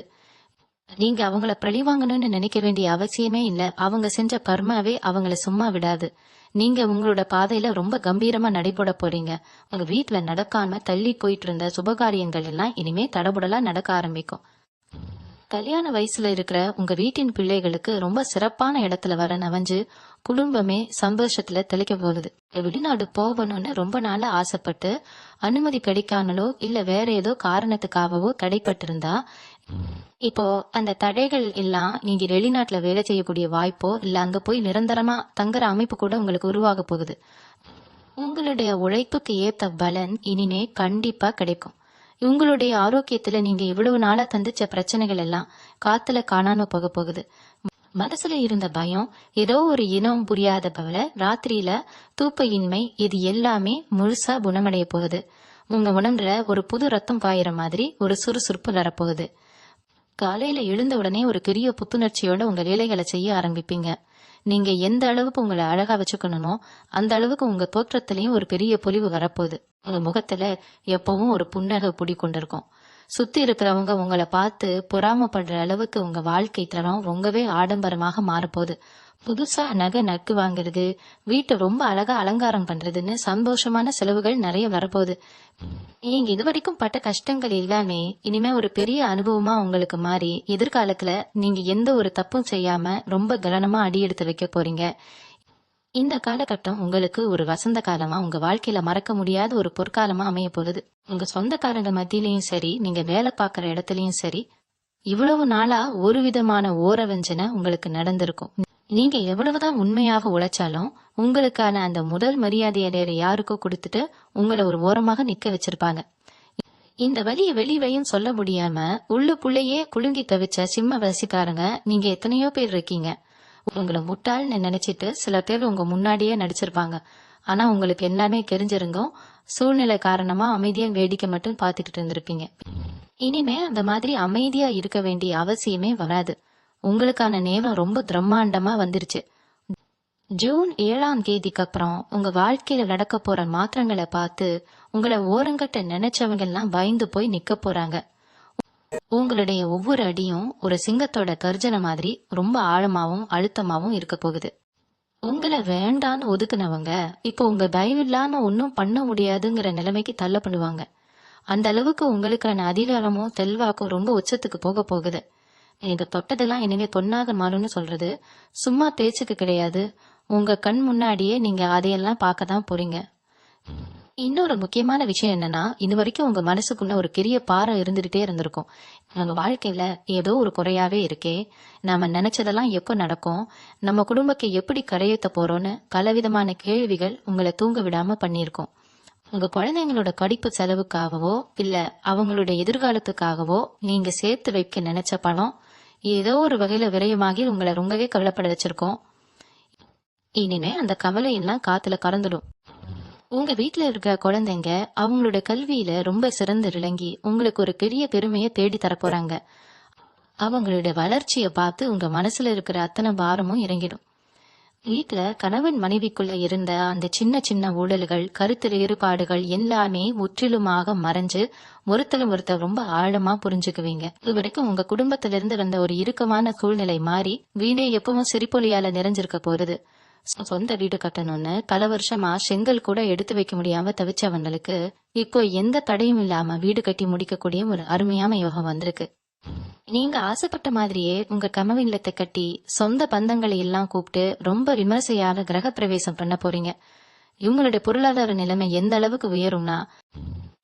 நீங்க அவங்கள பழிவாங்கணும்னு நினைக்க வேண்டிய அவசியமே இல்ல. அவங்க செஞ்ச கர்மாவே அவங்கள சும்மா விடாது. நீங்க உங்களோட பாதையில ரொம்ப கம்பீரமா நடைபெற போறீங்க. உங்க வீட்டுல நடக்காம தள்ளி போயிட்டு இருந்த சுபகாரியங்கள் எல்லாம் இனிமே தடபுடலா நடக்க ஆரம்பிக்கும். கல்யாண வயசுல இருக்கிற உங்க வீட்டின் பிள்ளைகளுக்கு ரொம்ப சிறப்பான இடத்துல வர நவஞ்சு குடும்பமே சந்தோஷத்துல தெளிக்க போகுது. வெளிநாடு போகணும்னு ரொம்ப நாளா ஆசைப்பட்டு அனுமதி கிடைக்காமலோ இல்ல வேற ஏதோ காரணத்துக்காகவோ தடைப்பட்டிருந்தா இப்போ அந்த தடைகள் எல்லாம் நீங்க வெளிநாட்டுல வேலை செய்யக்கூடிய வாய்ப்போ இல்ல அங்க போய் நிரந்தரமா தங்குற அமைப்பு கூட உங்களுக்கு உருவாக போகுது. உங்களுடைய உழைப்புக்கு ஏத்த பலன் இனிமே கண்டிப்பா கிடைக்கும். உங்களுடைய ஆரோக்கியத்துல நீங்க இவ்வளவு நாளா சந்திச்ச பிரச்சனைகள் எல்லாம் காத்துல காணாம போக போகுது. மனசுல இருந்த பயம், ஏதோ ஒரு இனம் புரியாத பவலை, ராத்திரியில தூக்கயின்மை, இது எல்லாமே முழுசா குணமடைய போகுது. உங்க உடம்புல ஒரு புது ரத்தம் பாயிற மாதிரி ஒரு சுறுசுறுப்பு வரப்போகுது. காலையில எழுந்த உடனே ஒரு பெரிய புத்துணர்ச்சியோட உங்க வேலைகளை செய்ய ஆரம்பிப்பீங்க. நீங்க எந்த அளவுக்கு உங்களை அழகா வச்சுக்கணுமோ அந்த அளவுக்கு உங்க தோற்றத்திலயும் ஒரு பெரிய பொலிவு வரப்போகுது. உங்க முகத்துல எப்பவும் ஒரு புன்னகை புடி கொண்டிருக்கும். சுத்தி இருக்கிறவங்க உங்களை பார்த்து பொறாமப்படுற அளவுக்கு உங்க வாழ்க்கை தரம் ரொம்பவே ஆடம்பரமாக மாறப்போகுது. புதுசா நகை நக்கு வாங்குறது, வீட்டை ரொம்ப அழகா அலங்காரம் பண்றதுன்னு சந்தோஷமான செலவுகள் நிறைய வரப்போகுது. நீங்க இதுவரைக்கும் பட்ட கஷ்டங்கள் எல்லாமே இனிமே ஒரு பெரிய அனுபவமா உங்களுக்கு மாறி எதிர்காலத்துல நீங்க எந்த ஒரு தப்பும் செய்யாம ரொம்ப கவனமா அடி எடுத்து வைக்க போறீங்க. இந்த காலகட்டம் உங்களுக்கு ஒரு வசந்த காலமா உங்க வாழ்க்கையில மறக்க முடியாத ஒரு பொற்காலமா அமைய போகுது. உங்க சொந்தக்காரங்க மத்தியிலயும் சரி, நீங்க வேலை பார்க்கற இடத்துலயும் சரி, இவ்வளவு நாளா ஒரு விதமான ஓரவஞ்சனை உங்களுக்கு நடந்திருக்கும். நீங்க எவ்வளவுதான் உண்மையாக உழைச்சாலும் உங்களுக்கான அந்த முதல் மரியாதையை வேற யாருக்கோ கொடுத்துட்டு உங்களை ஒரு ஓரமாக நிக்க வச்சிருப்பாங்க. இந்த வழியை வெளிவையும் சொல்ல முடியாம உள்ளுக்குள்ளேயே குலுங்கி தவிச்ச சிம்ம வசிக்காரங்க நீங்க எத்தனையோ பேர் இருக்கீங்க. உங்களை முட்டாள்னு நினைச்சிட்டு சில பேர் உங்க முன்னாடியே நடிச்சிருப்பாங்க. ஆனா உங்களுக்கு எல்லாமே தெரிஞ்சிருந்தும் சூழ்நிலை காரணமா அமைதியா வேடிக்கை மட்டும் பாத்துக்கிட்டு இருந்திருப்பீங்க. இனிமே அந்த மாதிரி அமைதியா இருக்க வேண்டிய அவசியமே வராது. உங்களுக்கான நேரம் ரொம்ப பிரம்மாண்டமா வந்துருச்சு. ஜூன் 7ஆம் தேதிக்கு அப்புறம் உங்க வாழ்க்கையில நடக்க போற மாற்றங்களை பார்த்து உங்களை ஓரங்கட்ட நினைச்சவங்க எல்லாம் பயந்து போய் நிக்க போறாங்க. உங்களுடைய ஒவ்வொரு அடியும் ஒரு சிங்கத்தோட கர்ஜனை மாதிரி ரொம்ப ஆழமாவும் அழுத்தமாவும் இருக்க போகுது. உங்களை வேண்டான்னு ஒதுக்குனவங்க இப்போ உங்க தயவில்லாம ஒன்னும் பண்ண முடியாதுங்கிற நிலைமைக்கு தள்ளப்படுவாங்க. அந்த அளவுக்கு உங்களுக்கான அதிகாரமும் செல்வாக்கும் ரொம்ப உச்சத்துக்கு போக போகுது. நீங்க தொட்டதெல்லாம் இனிமே பொன்னாக மாறும்னு சொல்றது சும்மா பேச்சுக்கு கிடையாது. உங்க கண் முன்னாடியே நீங்க அதையெல்லாம் பார்க்கதான் போறீங்க. இன்னொரு முக்கியமான விஷயம் என்னன்னா, இது வரைக்கும் உங்க மனசுக்குள்ள ஒரு பெரிய பாரம் இருந்துகிட்டே இருந்திருக்கும். நம்ம வாழ்க்கையில ஏதோ ஒரு குறையாவே இருக்கே, நாம நினைச்சதெல்லாம் எப்ப நடக்கும், நம்ம குடும்பத்தை எப்படி கரையேத்த போறோம்னு பலவிதமான கேள்விகள் உங்களை தூங்க விடாம பண்ணியிருக்கோம். உங்க குழந்தைங்களோட படிப்பு செலவுக்காகவோ இல்ல அவங்களுடைய எதிர்காலத்துக்காகவோ நீங்க சேர்த்து வைக்க நினைச்ச பணம் ஏதோ ஒரு வகையில விரயமாகி உங்களை ரொம்பவே கவலைப்பட வச்சிருக்கோம். இனிமே அந்த கவலை எல்லாம் காத்துல கறந்துடும். உங்க வீட்டுல இருக்க குழந்தைங்க அவங்களோட கல்வியில ரொம்ப சிறந்து விளங்கி உங்களுக்கு ஒரு பெரிய பெருமையை தேடி தரப்போறாங்க. அவங்களுடைய வளர்ச்சியை பார்த்து உங்க மனசுல இருக்கிற அத்தனை பாரமும் இறங்கிடும். வீட்டுல கணவன் மனைவிக்குள்ள இருந்த அந்த சின்ன சின்ன ஊழல்கள், கருத்து வேறுபாடுகள் எல்லாமே முற்றிலுமாக மறைஞ்சு ஒருத்தர் ரொம்ப ஆழமா புரிஞ்சுக்குவீங்க. இது வரைக்கும் உங்க குடும்பத்தில இருந்து வந்த ஒரு இறுக்கமான சூழ்நிலை மாறி வீடே எப்பவும் சிரிப்பொலியால நிறைஞ்சிருக்க போறது. சொந்த வீடு கட்டணும்னு பல வருஷமா செங்கல் கூட எடுத்து வைக்க முடியாம தவிச்சவங்களுக்கு இப்போ எந்த தடையும் இல்லாம வீடு கட்டி முடிக்கக்கூடிய ஒரு அருமையான யோகம் வந்திருக்கு. நீங்க ஆசைப்பட்ட மாதிரியே உங்க கனவு இல்லத்தை கட்டி சொந்த பந்தங்களை எல்லாம் கூப்பிட்டு ரொம்ப விமர்சையாக கிரக பிரவேசம் பண்ண போறீங்க. இவங்களுடைய பொருளாதார நிலைமை எந்த அளவுக்கு உயரும்னா,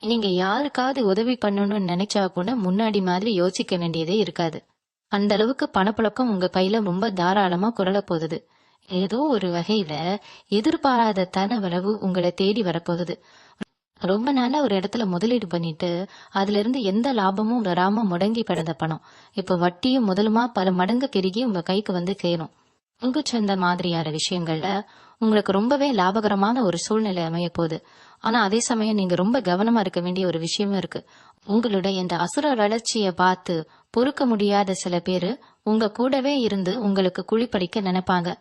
நீங்க யாருக்காவது உதவி பண்ணணும்னு நினைச்சா கூட முன்னாடி மாதிரி யோசிக்க வேண்டியதே இருக்காது. அந்த அளவுக்கு பணப்புழக்கம் உங்க கையில ரொம்ப தாராளமா குரல போகுது. ஏதோ ஒரு வகையில எதிர்பாராத தனவளவு உங்களை தேடி வரப்போகுது. ரொம்ப நாளா ஒரு இடத்துல முதலீடு பண்ணிட்டு அதுல இருந்து எந்த லாபமும் வராம முடங்கி கிடந்த பணம் இப்ப வட்டியும் முதலுமா பல மடங்கு பெருகி உங்க கைக்கு வந்து சேரும். உங்க சொந்த மாதிரியான விஷயங்கள்ல உங்களுக்கு ரொம்பவே லாபகரமான ஒரு சூழ்நிலை அமைய போகுது. ஆனா அதே சமயம் நீங்க ரொம்ப கவனமா இருக்க வேண்டிய ஒரு விஷயமும் இருக்கு. உங்களுடைய இந்த அசுர வளர்ச்சியை பார்த்து பொறுக்க முடியாத சில பேரு உங்க கூடவே இருந்து உங்களுக்கு குழிப்படிக்க நினைப்பாங்க.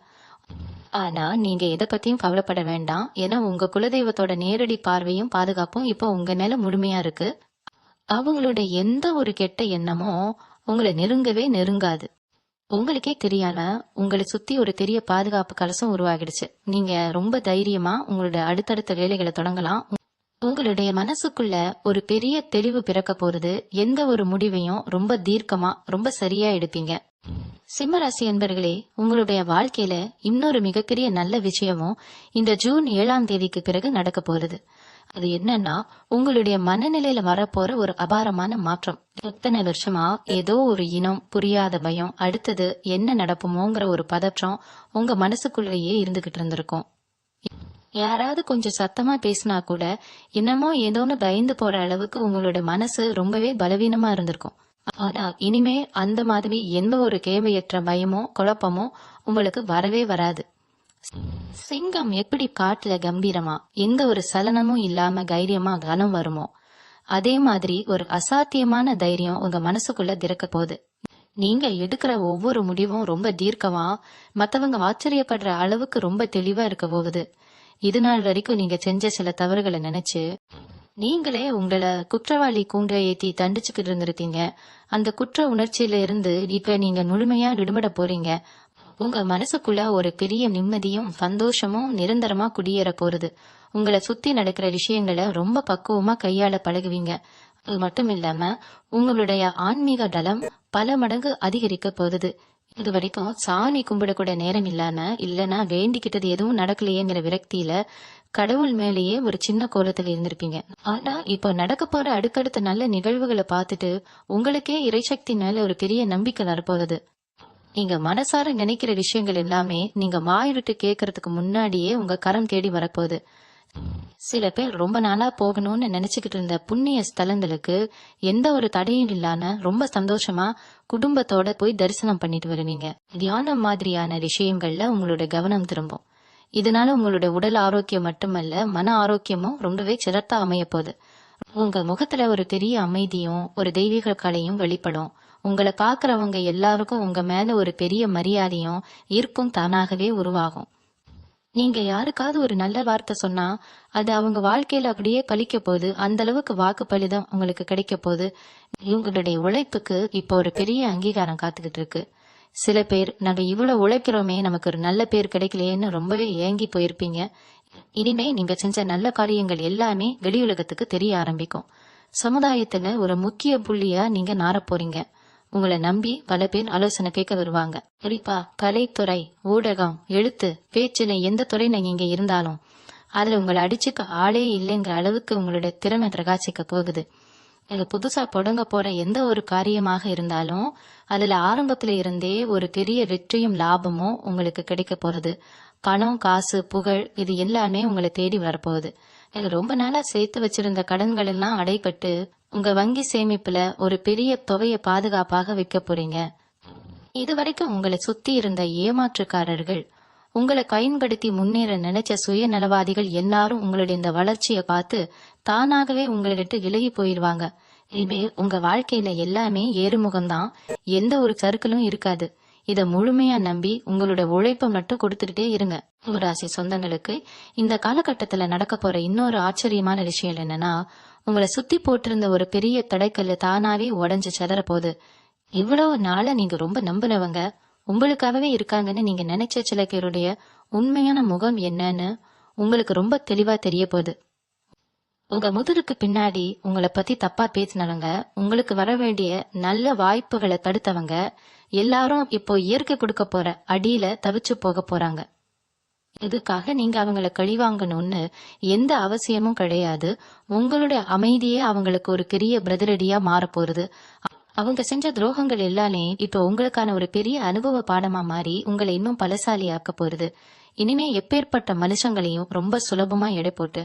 ஆனா நீங்க எதை பத்தியும் கவலைப்பட வேண்டாம். ஏன்னா உங்க குலதெய்வத்தோட நேரடி பார்வையும் பாதுகாப்பும் இப்போ உங்க மேல முழுமையா இருக்கு. அவங்களுடைய எந்த ஒரு கெட்ட எண்ணமும் உங்களை நெருங்காது. உங்களுக்கே தெரியாம உங்களை சுத்தி ஒரு பெரிய பாதுகாப்பு கலசம் உருவாகிடுச்சு. நீங்க ரொம்ப தைரியமா உங்களோட அடுத்தடுத்த வேலைகளை தொடங்கலாம். உங்களுடைய மனசுக்குள்ள ஒரு பெரிய தெளிவு பிறக்க போறது. எந்த ஒரு முடிவையும் ரொம்ப தீர்க்கமா ரொம்ப சரியா எடுப்பீங்க. சிம்மராசி என்பர்களே, உங்களுடைய வாழ்க்கையில இன்னொரு மிகப்பெரிய நல்ல விஷயமும் இந்த ஜூன் 7ஆம் தேதிக்கு பிறகு நடக்க போறது. அது என்னன்னா, உங்களுடைய மனநிலையில வரப்போற ஒரு அபாரமான மாற்றம். எத்தனை வருஷமா ஏதோ ஒரு இனம் புரியாத பயம், அடுத்தது என்ன நடப்புமோங்கிற ஒரு பதற்றம் உங்க மனசுக்குள்ளேயே இருந்துகிட்டு இருந்திருக்கும். யாராவது கொஞ்சம் சத்தமா பேசினா கூட என்னமோ ஏதோன்னு பயந்து போற அளவுக்கு உங்களோட மனசு ரொம்பவே பலவீனமா இருந்திருக்கும். ஆனா இனிமே அந்த மாதிரி எந்த ஒரு தேவையற்ற பயமோ குழப்பமோ உங்களுக்கு வரவே வராது. சிங்கம் எப்படி காட்டுல கம்பீரமா எந்த ஒரு சலனமும் இல்லாம தைரியமா கனம் வருமோ, அதே மாதிரி ஒரு அசாத்தியமான தைரியம் உங்க மனசுக்குள்ள திறக்க போகுது. நீங்க எடுக்கிற ஒவ்வொரு முடிவும் ரொம்ப தீர்க்கமா மத்தவங்க ஆச்சரியப்படுற அளவுக்கு ரொம்ப தெளிவா இருக்க போகுது. இது நாள் வரைக்கும் நீங்க செஞ்ச சில தவறுகளை நினைச்சு நீங்களே உங்களை குற்றவாளி கூண்ட ஏத்தி தண்டிச்சுக்கிட்டு இருந்திருக்கீங்க. அந்த குற்ற உணர்ச்சியில இருந்து இப்ப நீங்க முழுமையா விடுபட போறீங்க. உங்க மனசுக்குள்ள ஒரு பெரிய நிம்மதியும் சந்தோஷமும் நிரந்தரமா குடியேற போறது. உங்களை சுத்தி நடக்கிற விஷயங்களை ரொம்ப பக்குவமா கையாள பழகுவீங்க. அது மட்டும் இல்லாம உங்களுடைய ஆன்மீக தளம் பல மடங்கு அதிகரிக்க போகுது. இது வரைக்கும் சாமி கும்பிடக்கூட நேரம் இல்லைன்னா வேண்டிக்கிட்டது எதுவும் நடக்கலையேங்கிற விரக்தியில கடவுள் மேலேயே ஒரு சின்ன கோலத்துல இருந்திருப்பீங்க. ஆனா இப்போ நடக்க போற அடுக்கடுத்த நல்ல நிகழ்வுகளை பார்த்துட்டு உங்களுக்கே இறைசக்தி மேல ஒரு பெரிய நம்பிக்கை வரப்போகுது. நீங்க மனசார நினைக்கிற விஷயங்கள் எல்லாமே நீங்க வாயிட்டு கேட்கறதுக்கு முன்னாடியே உங்க கரம் தேடி வரப்போகுது. சில பேர் ரொம்ப நாளா போகணும்னு நினைச்சுக்கிட்டு இருந்த புண்ணிய ஸ்தலங்களுக்கு எந்த ஒரு தடையும் இல்லாம ரொம்ப சந்தோஷமா குடும்பத்தோட போய் தரிசனம் பண்ணிட்டு வருவீங்க. தியானம் மாதிரியான விஷயங்கள்ல உங்களோட கவனம் திரும்பும். இதனால உங்களோட உடல் ஆரோக்கியம் மட்டுமல்ல, மன ஆரோக்கியமும் ரொம்பவே சிறப்பா அமைய போகுது. உங்க முகத்துல ஒரு பெரிய அமைதியும் ஒரு தெய்வீக கலையும் வெளிப்படும். உங்களை பாக்குறவங்க எல்லாருக்கும் உங்க மேல ஒரு பெரிய மரியாதையும் ஈர்ப்பும் தானாகவே உருவாகும். நீங்க யாருக்காவது ஒரு நல்ல வார்த்தை சொன்னா அது அவங்க வாழ்க்கையில அப்படியே பலிக்க போகுது. அந்த அளவுக்கு வாக்கு பலிதம் உங்களுக்கு கிடைக்க போகுது. இவங்களுடைய உழைப்புக்கு இப்போ ஒரு பெரிய அங்கீகாரம் காத்துக்கிட்டு இருக்கு. சில பேர் நாங்க இவ்வளவு உழைக்கிறோமே, நமக்கு ஒரு நல்ல பேர் கிடைக்கலையேன்னு ரொம்பவே ஏங்கி போயிருப்பீங்க. இனிமே நீங்க செஞ்ச நல்ல காரியங்கள் எல்லாமே வெளி உலகத்துக்கு தெரிய ஆரம்பிக்கும். சமுதாயத்துல ஒரு முக்கிய புள்ளியா நீங்க நாரப் போறீங்க. உங்களை நம்பி பல பேர் ஆலோசனை கேட்க வருவாங்க. குறிப்பா கலைத்துறை, ஊடகம், எழுத்து, பேச்சுல எந்த துறையில நீங்க இருந்தாலும் அதுல உங்களை அடிச்சுக்க ஆளே இல்லைங்கிற அளவுக்கு உங்களுடைய திறமை பிரகாசிக்க போகுது. நீங்க புதுசா தொடங்க போற எந்த ஒரு காரியமாக இருந்தாலும் அதுல ஆரம்பத்துல இருந்தே ஒரு பெரிய வெற்றியும் லாபமும் உங்களுக்கு கிடைக்க போறது. பணம், காசு, புகழ் இது எல்லாமே உங்களை தேடி வரப்போகுது. நீங்க ரொம்ப நாளா சேர்த்து வச்சிருந்த கடன்கள் எல்லாம் அடைபட்டு உங்க வங்கி சேமிப்புல ஒரு பெரிய தொகையை பாதுகாப்பாக வைக்க போறீங்க. இதுவரைக்கும் உங்களை சுத்தி இருந்த ஏமாற்றுக்காரர்கள், உங்களை பயன்படுத்தி முன்னேற நினைச்ச சுயநலவாதிகள் எல்லாரும் உங்களுடைய இந்த வளர்ச்சியை பார்த்து தானாகவே உங்களை விட்டு விலகி போயிடுவாங்க. இனிமே உங்க வாழ்க்கையில எல்லாமே ஏறுமுகம்தான், எந்த ஒரு சறுக்கலும் இருக்காது. இத முழுமையா நம்பி உங்களோட உழைப்பை மட்டும் கொடுத்துக்கிட்டே இருங்க. ராசி சொந்தங்களுக்கு இந்த காலகட்டத்துல நடக்க போற இன்னொரு ஆச்சரியமான விஷயம் என்னன்னா, உங்களை சுத்தி போட்டிருந்த ஒரு பெரிய தடைக்கல்லு தானாவே உடைஞ்சு செதற போகுது. இவ்வளவு நாள நீங்க ரொம்ப நம்பினவங்க உங்களுக்காகவே இருக்காங்கன்னு நீங்க நினைச்ச சில பேருடைய உண்மையான முகம் என்னன்னு உங்களுக்கு ரொம்ப தெளிவா தெரிய போகுது. உங்க முதுருக்கு பின்னாடி உங்களை பத்தி தப்பா பேசினவங்க, உங்களுக்கு வர வேண்டிய நல்ல வாய்ப்புகளை தடுத்தவங்க எல்லாரும் இப்போ இயற்கை கொடுக்க போற அடியில தவிச்சு போக போறாங்க. இதுக்காக நீங்க அவங்கள கழிவாங்கணும்னு எந்த அவசியமும் கிடையாது. உங்களுடைய அமைதியே அவங்களுக்கு ஒரு பெரிய பிரதிரடியா மாற போறது. அவங்க செஞ்ச துரோகங்கள் எல்லாமே இப்போ உங்களுக்கான ஒரு பெரிய அனுபவ பாடமா மாறி உங்களை இன்னும் பலசாலி ஆக்க போறது. இனிமே எப்பேற்பட்ட மனுஷங்களையும் ரொம்ப சுலபமா எடை போட்டு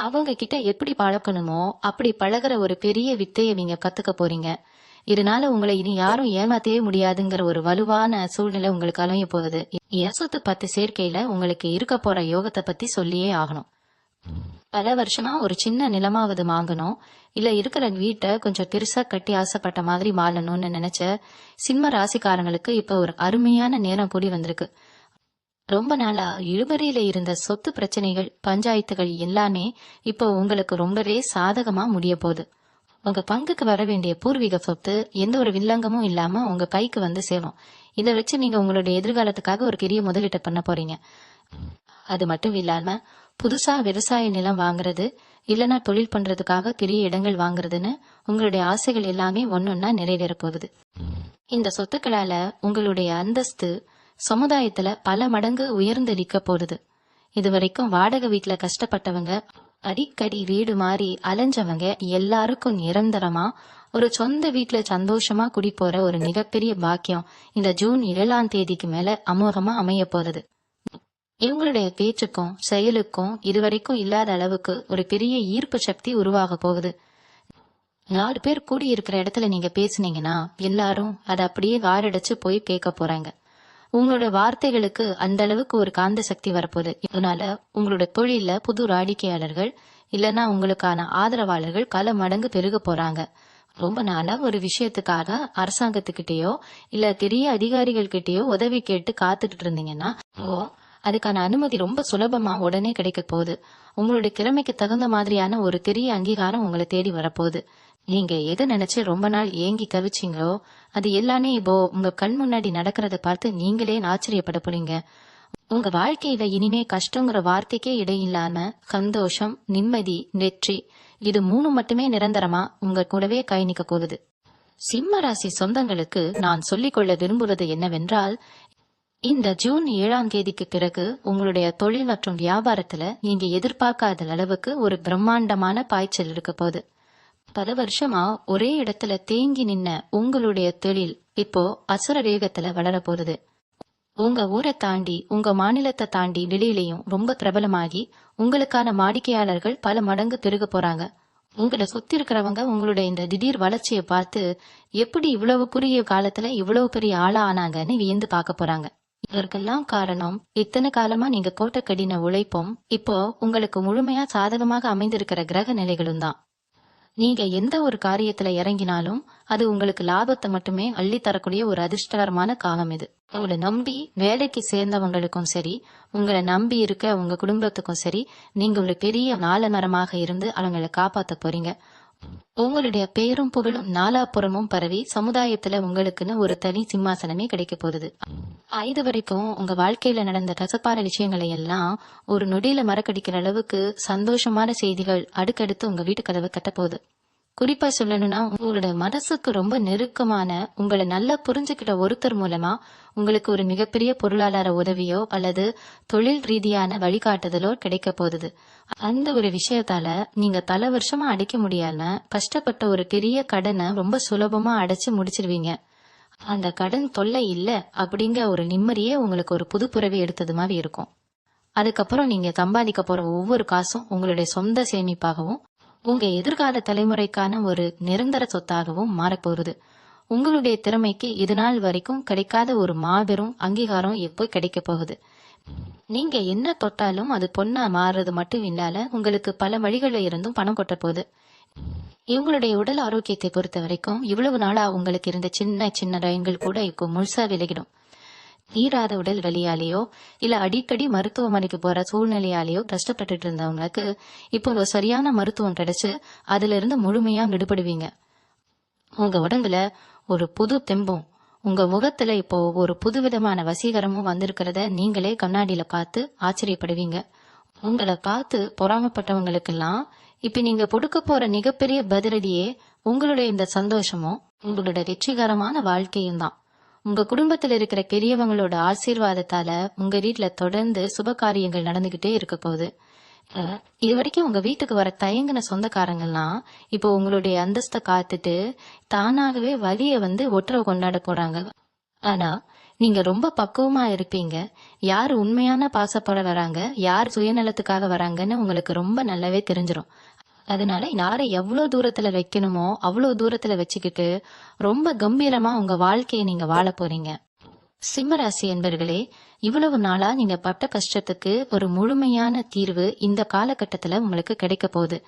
அவங்க கிட்ட எப்படி பழக்கணுமோ அப்படி பழகுற ஒரு பெரிய வித்தையை நீங்க கத்துக்க போறீங்க. இதனால உங்களை இனி யாரும் ஏமாத்தவே முடியாதுங்கிற ஒரு வலுவான சூழ்நிலை உங்களுக்கு அமைய போகுது. யசத்து 10 சேர்க்கையில உங்களுக்கு இருக்க போற யோகத்தை பத்தி சொல்லியே ஆகணும். பல வருஷமா ஒரு சின்ன நிலமாவது வாங்கணும், இல்ல இருக்கிற வீட்டை கொஞ்சம் பெருசா கட்டி ஆசைப்பட்ட மாதிரி வாழணும்னு நினைச்ச சிம்ம ராசிக்காரங்களுக்கு இப்ப ஒரு அருமையான நேரம் கூடி வந்திருக்கு. ரொம்ப நாளா இழுபறியில இருந்த சொத்து பிரச்சனைகள், பஞ்சாயத்துகள் எல்லாமே இப்போ உங்களுக்கு ரொம்பவே சாதகமா முடிய போகுது. உங்க பங்குக்கு வர வேண்டிய பூர்வீக சொத்து எந்த ஒரு வில்லங்கமும் இல்லாம உங்க கைக்கு வந்து சேரும். இதை வச்சு நீங்க உங்களுடைய எதிர்காலத்துக்காக ஒரு பெரிய முதலீட்டை பண்ண போறீங்க. அது மட்டும் இல்லாம புதுசா விவசாய நிலம் வாங்குறது, இல்லைன்னா தொழில் பண்றதுக்காக பெரிய இடங்கள் வாங்குறதுன்னு உங்களுடைய ஆசைகள் எல்லாமே ஒன்னொன்னா நிறைவேற போகுது. இந்த சொத்துக்களால உங்களுடைய அந்தஸ்து சமுதாயத்துல பல மடங்கு உயர்ந்து நிக்க போகுது. இதுவரைக்கும் வாடகை வீட்டுல கஷ்டப்பட்டவங்க, அடிக்கடி வீடு மாறி அலைஞ்சவங்க எல்லாருக்கும் நிரந்தரமா ஒரு சொந்த வீட்டுல சந்தோஷமா குடி போற ஒரு மிகப்பெரிய பாக்கியம் இந்த ஜூன் 7ஆம் தேதிக்கு மேல அமோகமா அமைய போறது. இவங்களுடைய பேச்சுக்கும் செயலுக்கும் இதுவரைக்கும் இல்லாத அளவுக்கு ஒரு பெரிய ஈர்ப்பு சக்தி உருவாக போகுது. 4 பேர் கூடி இருக்கிற இடத்துல நீங்க பேசுனீங்கன்னா எல்லாரும் அதை அப்படியே வாரடைச்சு போய் கேட்க போறாங்க. உங்களோட வார்த்தைகளுக்கு அந்த அளவுக்கு ஒரு காந்த சக்தி வரப்போகுது. இதனால உங்களோட தொழில புது வாடிக்கையாளர்கள் இல்லைன்னா உங்களுக்கான ஆதரவாளர்கள் பல மடங்கு பெருக போறாங்க. ரொம்ப நாளா ஒரு விஷயத்துக்காக அரசாங்கத்துக்கிட்டயோ இல்ல பெரிய அதிகாரிகள் கிட்டயோ உதவி கேட்டு காத்துட்டு இருந்தீங்கன்னா அதுக்கான அனுமதி ரொம்ப சுலபமா உடனே கிடைக்க போகுது. உங்களுடைய திறமைக்கு தகுந்த மாதிரியான ஒரு பெரிய அங்கீகாரம் உங்களை தேடி வரப்போகுது. நீங்க எதை நினைச்சு ரொம்ப நாள் ஏங்கி தவிச்சிங்களோ அது எல்லாமே இப்போ உங்க கண் முன்னாடி நடக்கிறத பார்த்து நீங்களே ஆச்சரியப்பட போறீங்க. உங்க வாழ்க்கையில இனிமே கஷ்டங்கிற வார்த்தைக்கே இடையில்லாம சந்தோஷம், நிம்மதி, வெற்றி இது 3 மட்டுமே நிரந்தரமா உங்க கூடவே கை நிக்க போகுது. சிம்ம ராசி சொந்தங்களுக்கு நான் சொல்லிக்கொள்ள விரும்புவது என்னவென்றால், இந்த ஜூன் 7ஆம் தேதிக்கு பிறகு உங்களுடைய தொழில் மற்றும் வியாபாரத்துல நீங்க எதிர்பார்க்காத அளவுக்கு ஒரு பிரம்மாண்டமான பாய்ச்சல் இருக்க போகுது. பல வருஷமா ஒரே இடத்துல தேங்கி நின்ன உங்களுடைய தொழில் இப்போ அசுர வேகத்துல வளர போகுது. உங்க ஊரை தாண்டி உங்க மாநிலத்தை தாண்டி வெளியிலையும் ரொம்ப பிரபலமாகி உங்களுக்கான வாடிக்கையாளர்கள் பல மடங்கு பெருக போறாங்க. உங்களை சுத்தி இருக்கிறவங்க உங்களுடைய இந்த திடீர் வளர்ச்சியை பார்த்து எப்படி இவ்வளவு குறுகிய காலத்துல இவ்வளவு பெரிய ஆளா ஆனாங்கன்னு வியந்து பார்க்க போறாங்க. இதற்கெல்லாம் காரணம் இத்தனை காலமா நீங்க போட்ட கடின உழைப்பும் இப்போ உங்களுக்கு முழுமையா சாதகமாக அமைந்திருக்கிற கிரக நிலைகளும் தான். நீங்க எந்த ஒரு காரியத்துல இறங்கினாலும் அது உங்களுக்கு லாபத்தை மட்டுமே அள்ளி தரக்கூடிய ஒரு அதிர்ஷ்டகரமான காலம் இது. உங்களை நம்பி வேலைக்கு சேர்ந்தவங்களுக்கும் சரி, உங்களை நம்பி இருக்க உங்க குடும்பத்துக்கும் சரி, நீங்க ஒரு பெரிய நாலமரமாக இருந்து அவங்களை காப்பாத்த போறீங்க. உங்களுடைய பேரும் புகழும் நாலாபுறமும் பரவி சமுதாயத்துல உங்களுக்குன்னு ஒரு தனி சிம்மாசனமே கிடைக்க போகுது. இது வரைக்கும் உங்க வாழ்க்கையில நடந்த கசப்பான விஷயங்களை எல்லாம் ஒரு நொடியில மறக்கடிக்கிற அளவுக்கு சந்தோஷமான செய்திகள் அடுக்கடுத்து உங்க வீட்டு கதவை தட்ட போகுது. குறிப்பா சொல்லணும்னா, உங்களோட மனசுக்கு ரொம்ப நெருக்கமான உங்களை நல்லா புரிஞ்சுக்கிட்ட ஒருத்தர் மூலமா உங்களுக்கு ஒரு மிகப்பெரிய பொருளாதார உதவியோ அல்லது தொழில் ரீதியான வழிகாட்டுதலோ கிடைக்க போகுது. அந்த ஒரு விஷயத்தால நீங்க பல வருஷமா அடைக்க முடியாம கஷ்டப்பட்ட ஒரு பெரிய கடனை ரொம்ப சுலபமா அடைச்சு முடிச்சிருவீங்க. அந்த கடன் தொல்லை இல்ல அப்படிங்கிற ஒரு நிம்மதியே உங்களுக்கு ஒரு புது பிறவி எடுத்தது மாதிரி இருக்கும். அதுக்கப்புறம் நீங்க சம்பாதிக்க போற ஒவ்வொரு காசும் உங்களுடைய சொந்த சேமிப்பாகவும் உங்க எதிர்கால தலைமுறைக்கான ஒரு நிரந்தர சொத்தாகவும் மாறப்போகுது. உங்களுடைய திறமைக்கு இது நாள் வரைக்கும் கிடைக்காத ஒரு மாபெரும் அங்கீகாரம் எப்போ கிடைக்க போகுது. நீங்க என்ன தொட்டாலும் அது பொண்ணா மாறுறது மட்டும் இல்லாத உங்களுக்கு பல வழிகளில் இருந்தும் பணம் கொட்ட போகுது. இவங்களுடைய உடல் ஆரோக்கியத்தை பொறுத்த வரைக்கும் இவ்வளவு நாளா உங்களுக்கு இருந்த சின்ன சின்ன ரயங்கள் கூட இப்போ முழுசா விலகிடும். தீராத உடல் வலியாலேயோ இல்ல அடிக்கடி மருத்துவமனைக்கு போற சூழ்நிலையாலேயோ கஷ்டப்பட்டுட்டு இருந்தவங்களுக்கு இப்போ ஒரு சரியான மருத்துவம் கிடைச்சு அதுல இருந்து முழுமையா விடுபடுவீங்க. உங்க உடம்புல ஒரு புது தெம்பும் உங்க முகத்துல இப்போ ஒரு புதுவிதமான வசீகரமும் வந்திருக்கிறத நீங்களே கண்ணாடியில பார்த்து ஆச்சரியப்படுவீங்க. உங்களை பார்த்து பொறாமப்பட்டவங்களுக்கெல்லாம் இப்ப நீங்க கொடுக்க போற மிகப்பெரிய பதிலடியே உங்களுடைய இந்த சந்தோஷமும் உங்களோட வெற்றிகரமான வாழ்க்கையும் தான். உங்க குடும்பத்துல இருக்கிற பெரியவங்களோட ஆசீர்வாதத்தால உங்க வீட்டுல தொடர்ந்து சுப காரியங்கள் நடந்துகிட்டே இருக்க போகுது. இது வரைக்கும் உங்க வீட்டுக்கு வர தயங்கின சொந்தக்காரங்கள்லாம் இப்போ உங்களுடைய அந்தஸ்தை காத்துட்டு தானாகவே வலிய ஒற்றவை கொண்டாட போறாங்க. ஆனா நீங்க ரொம்ப பக்குவமா இருப்பீங்க. யார் உண்மையான பாசப்பட வராங்க, யார் சுயநலத்துக்காக வராங்கன்னு உங்களுக்கு ரொம்ப நல்லாவே தெரிஞ்சிடும். அதனால யாரை எவ்வளவு தூரத்துல வைக்கணுமோ அவ்வளவு தூரத்துல வச்சுக்கிட்டு ரொம்ப கம்பீரமா உங்க வாழ்க்கையை நீங்க வாழ போறீங்க. சிம்மராசி என்பர்களே, இவ்வளவு நாளா நீங்க பட்ட கஷ்டத்துக்கு ஒரு முழுமையான தீர்வு இந்த காலகட்டத்துல உங்களுக்கு கிடைக்க போகுது.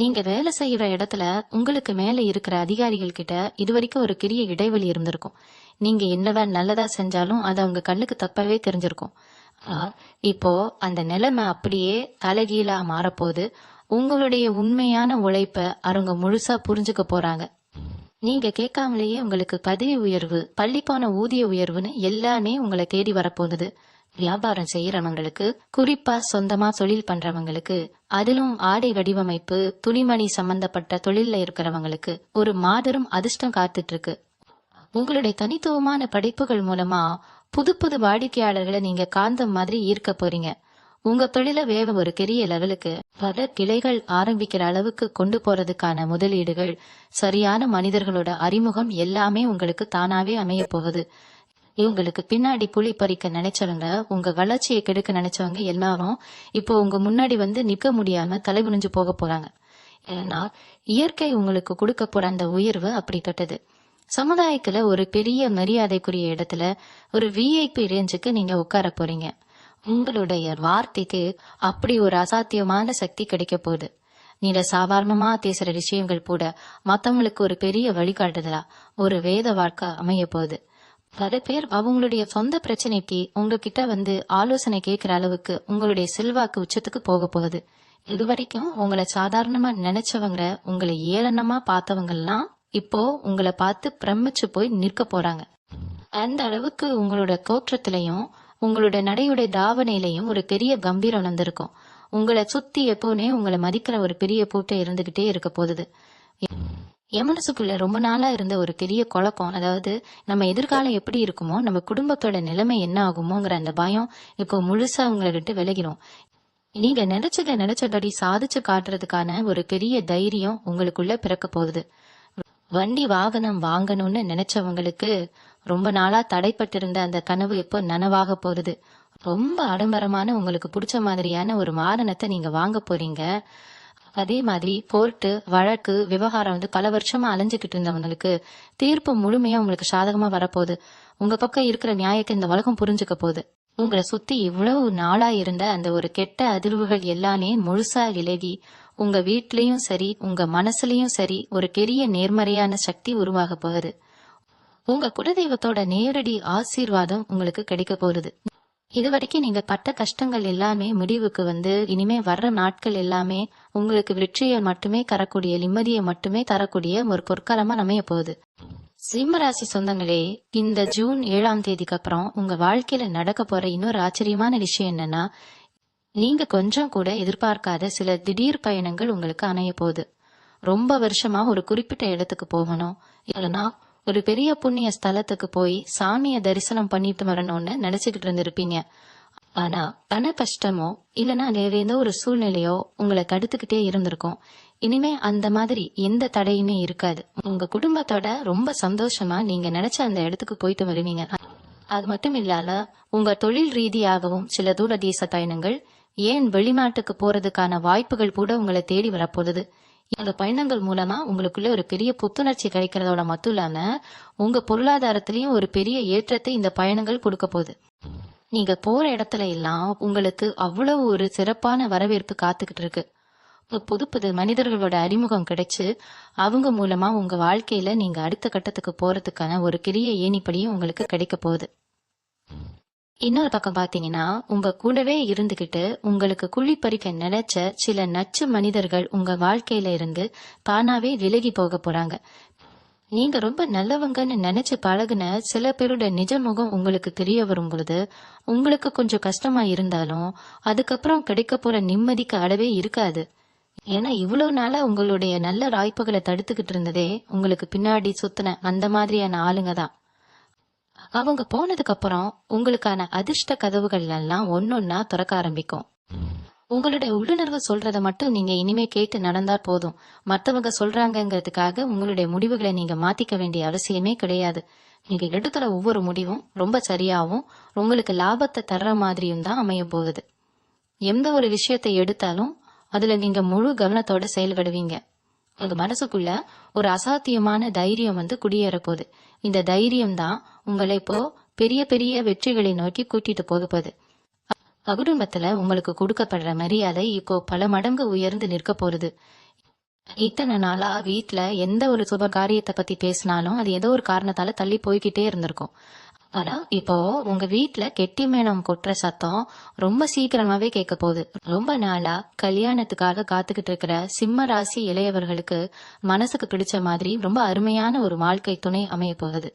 நீங்க வேலை செய்யற இடத்துல உங்களுக்கு மேல இருக்கிற அதிகாரிகள் கிட்ட இதுவரைக்கும் ஒரு பெரிய இடைவெளி இருந்திருக்கும். நீங்க என்னவா நல்லதா செஞ்சாலும் அது அவங்க கண்ணுக்கு தப்பாவே தெரிஞ்சிருக்கும். இப்போ அந்த நிலைமை அப்படியே தலைகீழா மாறப்போகுது. உங்களுடைய உண்மையான உழைப்ப அவங்க முழுசா புரிஞ்சுக்க போறாங்க. நீங்க கேட்காமலேயே உங்களுக்கு பதவி உயர்வு, பள்ளிக்கான ஊதிய உயர்வுன்னு எல்லாமே உங்களை தேடி வரப்போகுது. வியாபாரம் செய்யறவங்களுக்கு, குறிப்பா சொந்தமா தொழில் பண்றவங்களுக்கு, அதிலும் ஆடை வடிவமைப்பு, துணிமணி சம்பந்தப்பட்ட தொழில்ல இருக்கிறவங்களுக்கு ஒரு மாபெரும் அதிர்ஷ்டம் காத்துட்டு இருக்கு. உங்களுடைய தனித்துவமான படைப்புகள் மூலமா புது புது வாடிக்கையாளர்களை நீங்க காந்தம் மாதிரி ஈர்க்க போறீங்க. உங்க தொழில வேக ஒரு பெரிய லெவலுக்கு பல கிளைகள் ஆரம்பிக்கிற அளவுக்கு கொண்டு போறதுக்கான முதலீடுகள், சரியான மனிதர்களோட அறிமுகம் எல்லாமே உங்களுக்கு தானாவே அமைய போகுது. இவங்களுக்கு பின்னாடி புலி பறிக்க நினைச்சவங்க, உங்க வளர்ச்சியை கெடுக்க நினைச்சவங்க எல்லாரும் இப்போ உங்க முன்னாடி நிக்க முடியாம தலைகுனிஞ்சு போக போறாங்க. ஏன்னா இயற்கை உங்களுக்கு கொடுக்க போற அந்த உயர்வு அப்படிப்பட்டது. சமுதாயத்துல ஒரு பெரிய மரியாதைக்குரிய இடத்துல ஒரு விஐபி ரேஞ்சுக்கு நீங்க உட்கார போறீங்க. உங்களுடைய வார்த்தைக்கு அப்படி ஒரு அசாத்தியமான சக்தி கிடைக்க போகுது. நீங்க சாதாரணமா பேசுற விஷயங்கள் கூட மத்தவங்களுக்கு ஒரு பெரிய வழிகாட்டுதலா ஒரு வேத வாழ்க்கை அமைய போகுது. பல பேர் அவங்களுடைய சொந்த பிரச்சனைக்கு உங்ககிட்ட ஆலோசனை கேட்கிற அளவுக்கு உங்களுடைய செல்வாக்கு உச்சத்துக்கு போக போகுது. இதுவரைக்கும் உங்களை சாதாரணமா நினைச்சவங்க, உங்களை ஏளனமா பார்த்தவங்க எல்லாம் இப்போ உங்களை பார்த்து பிரமிச்சு போய் நிற்க போறாங்க. அந்த அளவுக்கு உங்களோட தோற்றத்திலையும் உங்களோட நடையுடைய தாவணையிலையும் ஒரு பெரிய கம்பீரம் வந்திருக்கும். உங்களை சுத்தி எப்போனே உங்களை மதிக்கிற ஒரு பெரிய பூட்டை இருந்துகிட்டே இருக்க போகுது. என் மனசுக்குள்ள ரொம்ப நாளா இருந்த ஒரு பெரிய குழப்பம், அதாவது நம்ம எதிர்காலம் எப்படி இருக்குமோ, நம்ம குடும்பத்தோட நிலைமை என்ன ஆகுமோங்கிற அந்த பயம் இப்போ முழுசா உங்களை விட்டு விலகிடும். நீங்க நினைச்சபடி சாதிச்சு காட்டுறதுக்கான ஒரு பெரிய தைரியம் உங்களுக்குள்ள பிறக்க போகுது. வண்டி வாகனம் வாங்கணும்னு நினைச்சவங்களுக்கு ரொம்ப நாளா தடைப்பட்டிருந்த அந்த கனவு இப்போ நனவாக போகுது. ரொம்ப ஆடம்பரமான உங்களுக்கு பிடிச்ச மாதிரியான ஒரு வாகனத்தை நீங்க வாங்க போறீங்க. அதே மாதிரி கோர்ட்டு வழக்கு விவகாரம் பல வருஷமா அலைஞ்சுக்கிட்டு இருந்தவங்களுக்கு தீர்ப்பு முழுமையா உங்களுக்கு சாதகமா வரப்போகுது. உங்க பக்கம் இருக்கிற நியாயத்தை இந்த உலகம் புரிஞ்சுக்க போகுது. உங்களை சுத்தி இவ்வளவு நாளா இருந்த அந்த ஒரு கெட்ட அதிர்வுகள் எல்லாமே முழுசா விலகி உங்க வீட்லயும் சரி உங்க மனசுலயும் சரி ஒரு பெரிய நேர்மறையான சக்தி உருவாக போகுது. உங்க குலதெய்வத்தோட நேரடி ஆசீர்வாதம் உங்களுக்கு கிடைக்க போகுது. இதுவரைக்கும் நீங்க பட்ட கஷ்டங்கள் எல்லாமே முடிவுக்கு வந்து இனிமே வர்ற நாட்கள் எல்லாமே உங்களுக்கு வெற்றியை மட்டுமே தரக்கூடிய, நிம்மதியை மட்டுமே தரக்கூடிய ஒரு பொற்காலமா அமைய போகுது. சிம்மராசி சொந்தங்களே, இந்த ஜூன் 7ஆம் தேதிக்கு அப்புறம் உங்க வாழ்க்கையில நடக்க போற இன்னொரு ஆச்சரியமான விஷயம் என்னன்னா, நீங்க கொஞ்சம் கூட எதிர்பார்க்காத சில திடீர் பயணங்கள் உங்களுக்கு அமைய போகுது. ரொம்ப வருஷமா ஒரு குறிப்பிட்ட இடத்துக்கு போகணும், இல்லைன்னா ஒரு பெரிய புண்ணிய ஸ்தலத்துக்கு போய் சாமிய தரிசனம் பண்ணிட்டு வரணும்னு நினைச்சுக்கிட்டு இருந்திருப்பீங்க. ஆனா பண கஷ்டமோ இல்லைன்னா வேற ஏதோ ஒரு சூழ்நிலையோ உங்களை தடுத்துக்கிட்டே இருந்திருக்கும். இனிமே அந்த மாதிரி எந்த தடையுமே இருக்காது. உங்க குடும்பத்தோட ரொம்ப சந்தோஷமா நீங்க நினைச்ச அந்த இடத்துக்கு போயிட்டு வருவீங்க. அது மட்டும் இல்லாத உங்க தொழில் ரீதியாகவும் சில தூர தேச பயணங்கள், ஏன் வெளிநாட்டுக்கு போறதுக்கான வாய்ப்புகள் கூட உங்களை தேடி வரப்போகுது. இந்த பயணங்கள் மூலமா உங்களுக்குள்ள ஒரு பெரிய புத்துணர்ச்சி கிடைக்கிறதோட மட்டும் இல்லாம உங்க பொருளாதாரத்திலயும் ஒரு பெரிய ஏற்றத்தை இந்த பயணங்கள் கொடுக்க போகுது. நீங்க போற இடத்துல எல்லாம் உங்களுக்கு அவ்வளவு ஒரு சிறப்பான வரவேற்பு காத்துக்கிட்டு இருக்கு. புது புது மனிதர்களோட அறிமுகம் கிடைச்சு அவங்க மூலமா உங்க வாழ்க்கையில நீங்க அடுத்த கட்டத்துக்கு போறதுக்கான ஒரு பெரிய ஏணிப்படியும் உங்களுக்கு கிடைக்க போகுது. இன்னொரு பக்கம் பாத்தீங்கன்னா, உங்க கூடவே இருந்துகிட்டு உங்களுக்கு குழி பறிக்க நினைச்ச சில நச்சு மனிதர்கள் உங்க வாழ்க்கையில இருந்து தானாவே விலகி போக போறாங்க. நீங்க ரொம்ப நல்லவங்கன்னு நினைச்சு பழகுன சில பேரோட நிஜ முகம் உங்களுக்கு தெரிய வரும் பொழுது உங்களுக்கு கொஞ்சம் கஷ்டமா இருந்தாலும் அதுக்கப்புறம் கிடைக்க போற நிம்மதிக்கு அளவே இருக்காது. ஏன்னா இவ்வளவு நாளா உங்களுடைய நல்ல வாய்ப்புகளை தடுத்துக்கிட்டு இருந்ததே உங்களுக்கு பின்னாடி சுத்தின அந்த மாதிரியான ஆளுங்க தான். அவங்க போனதுக்கு அப்புறம் உங்களுக்கான அதிர்ஷ்ட கதவுகள் எல்லாம் ஒன்னொன்னா திறக்க ஆரம்பிக்கும். உங்களுடைய உள்ளுணர்வு சொல்றத மட்டும் நீங்க இனிமே கேட்டு நடந்தா போதும். மத்தவங்க சொல்றாங்கிறதுக்காக உங்களுடைய முடிவுகளை நீங்க மாத்திக்க வேண்டிய அவசியமே கிடையாது. நீங்க எடுக்கிற ஒவ்வொரு முடிவும் ரொம்ப சரியாவும் உங்களுக்கு லாபத்தை தர்ற மாதிரியும் தான் அமைய போகுது. எந்த ஒரு விஷயத்தை எடுத்தாலும் அதுல நீங்க முழு கவனத்தோட செயல்படுவீங்க. உங்க மனசுக்குள்ள ஒரு அசாத்தியமான தைரியம் வந்து குடியேற போகுது. இந்த தைரியம் தான் உங்களை இப்போ பெரிய பெரிய வெற்றிகளை நோக்கி கூட்டிட்டு போகுது. குடும்பத்துல உங்களுக்கு கொடுக்கப்படுற மரியாதை இப்போ பல மடங்கு உயர்ந்து நிற்க போறது. இத்தனை நாளா வீட்டுல எந்த ஒரு சுப காரியத்தை பத்தி பேசினாலும் அது ஏதோ ஒரு காரணத்தால தள்ளி போய்கிட்டே இருந்திருக்கும். ஆனா இப்போ உங்க வீட்டுல கெட்டி மேளம் கொட்டுற சத்தம் ரொம்ப சீக்கிரமாவே கேட்க போகுது. ரொம்ப நாளா கல்யாணத்துக்காக காத்துக்கிட்டு இருக்கிற சிம்ம ராசி இளையவர்களுக்கு மனசுக்கு பிடிச்ச மாதிரி ரொம்ப அருமையான ஒரு வாழ்க்கை துணை அமைய போகுது.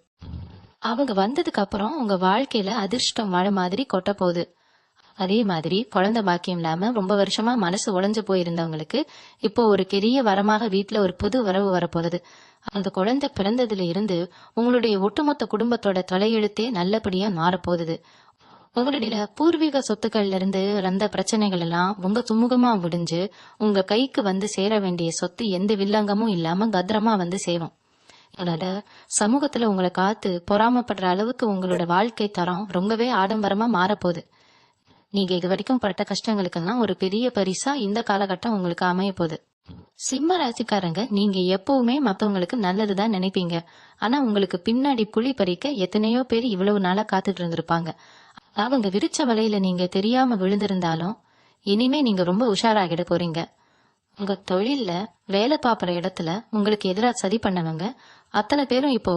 அவங்க வந்ததுக்கு அப்புறம் உங்க வாழ்க்கையில அதிர்ஷ்டம் மழை மாதிரி கொட்ட போகுது. அதே மாதிரி குழந்தை பாக்கியம் இல்லாம ரொம்ப வருஷமா மனசு உடைஞ்சு போயிருந்தவங்களுக்கு இப்போ ஒரு பெரிய வரமாக வீட்டுல ஒரு புது வரவு வரப்போகுது. அந்த குழந்தை பிறந்ததுல இருந்து உங்களுடைய ஒட்டுமொத்த குடும்பத்தோட தலையெழுத்தே நல்லபடியா மாறப்போகுது. உங்களுடைய பூர்வீக சொத்துக்கள்ல இருந்து வந்த பிரச்சனைகள் எல்லாம் ரொம்ப சுமூகமா முடிஞ்சு உங்க கைக்கு வந்து சேர வேண்டிய சொத்து எந்த வில்லங்கமும் இல்லாம பத்திரமா வந்து சேரும். அதனால சமூகத்துல உங்களை காத்து பொறாமப்படுற அளவுக்கு உங்களோட வாழ்க்கை தரம் ரொம்பவே ஆடம்பரமா மாறப்போகுது. நீங்க இது வரைக்கும் பட்ட கஷ்டங்களுக்கெல்லாம் ஒரு பெரிய பரிசா இந்த காலகட்டம் உங்களுக்கு அமைய போகுது. சிம்ம ராசிக்காரங்க, நீங்க எப்பவுமே மத்தவங்களுக்கு நல்லதுதான் நினைப்பீங்க. ஆனா உங்களுக்கு பின்னாடி குழி பறிக்க எத்தனையோ பேர் இவ்வளவு நாளா காத்துட்டு இருந்திருப்பாங்க. அவங்க விரிச்ச வலையில நீங்க தெரியாம விழுந்திருந்தாலும் இனிமே நீங்க ரொம்ப உஷாராகிட போறீங்க. உங்க தொழில்ல வேலை பாக்குற இடத்துல உங்களுக்கு எதிரா சதி பண்ணவங்க அத்தனை பேரும் இப்போ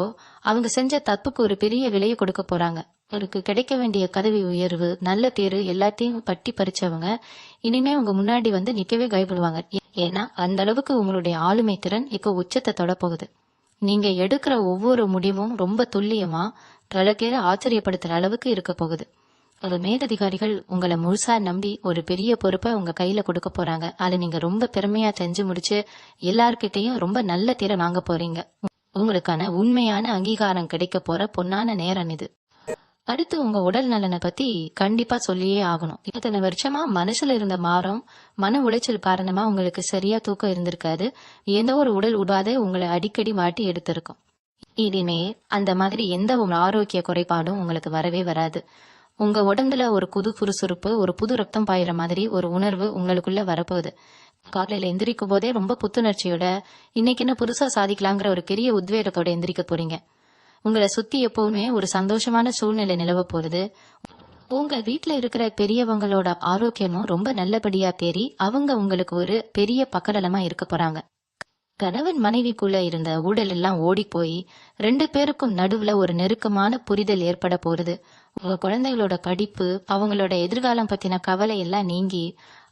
அவங்க செஞ்ச தப்புக்கு ஒரு பெரிய விலையை கொடுக்க போறாங்க. அவருக்கு கிடைக்க வேண்டிய பதவி உயர்வு, நல்ல பேரு எல்லாத்தையும் பட்டி பறிச்சவங்க இனிமே உங்க முன்னாடி வந்து நிக்கவே பயப்படுவாங்க. ஏன்னா அந்த அளவுக்கு உங்களுடைய ஆளுமை திறன் இப்போ உச்சத்தை தொட போகுது. நீங்க எடுக்கிற ஒவ்வொரு முடிவும் ரொம்ப துல்லியமா பல பேரை ஆச்சரியப்படுத்துற அளவுக்கு இருக்க போகுது. ஒரு மேலதிகாரிகள் உங்களை முழுசா நம்பி ஒரு பெரிய பொறுப்பை உங்க கையில கொடுக்க போறாங்க. அதை நீங்க ரொம்ப பெருமையா செஞ்சு முடிச்சு எல்லார்கிட்டையும் ரொம்ப நல்ல பேரை வாங்க போறீங்க. உங்களுக்கான உண்மையான அங்கீகாரம் கிடைக்க போற பொன்னான நேரம் இது. அடுத்து உங்க உடல் நலனை பத்தி கண்டிப்பா சொல்லியே ஆகணும். இத்தனை வருஷமா மனசுல இருந்த மாறம், மன உளைச்சல் காரணமா உங்களுக்கு சரியா தூக்கம் இருந்திருக்காது. ஏதோ ஒரு உடல் உபாதை உங்களை அடிக்கடி வாட்டி எடுத்திருக்கும். இனிமே அந்த மாதிரி எந்த ஒரு ஆரோக்கிய குறைபாடும் உங்களுக்கு வரவே வராது. உங்க உடம்புல ஒரு புது சுறுசுறுப்பு, ஒரு புது ரத்தம் பாயிற மாதிரி ஒரு உணர்வு உங்களுக்குள்ள வரப்போகுது. காலையில எந்திரிக்கும் போதே ரொம்ப புத்துணர்ச்சியோட இன்னைக்கு என்ன புதுசா சாதிக்கலாங்கிற ஒரு பெரிய உத்வேகத்தோட எந்திரிக்க போறீங்க. உங்களை சுத்தி எப்பவுமே ஒரு சந்தோஷமான சூழ்நிலை நிலவ போறது. உங்க வீட்ல இருக்கிற பெரியவங்களோட ஆரோக்கியமும் ரொம்ப நல்லபடியா தேறி அவங்க உங்களுக்கு ஒரு பெரிய பக்கபலமா இருக்க போறாங்க. கணவன் மனைவிக்குள்ள இருந்த ஊடல் எல்லாம் ஓடி போய் 2 பேருக்கும் நடுவுல ஒரு நெருக்கமான புரிதல் ஏற்பட போறது. உங்க குழந்தைகளோட படிப்பு, அவங்களோட எதிர்காலம் பத்தின கவலை எல்லாம் நீங்கி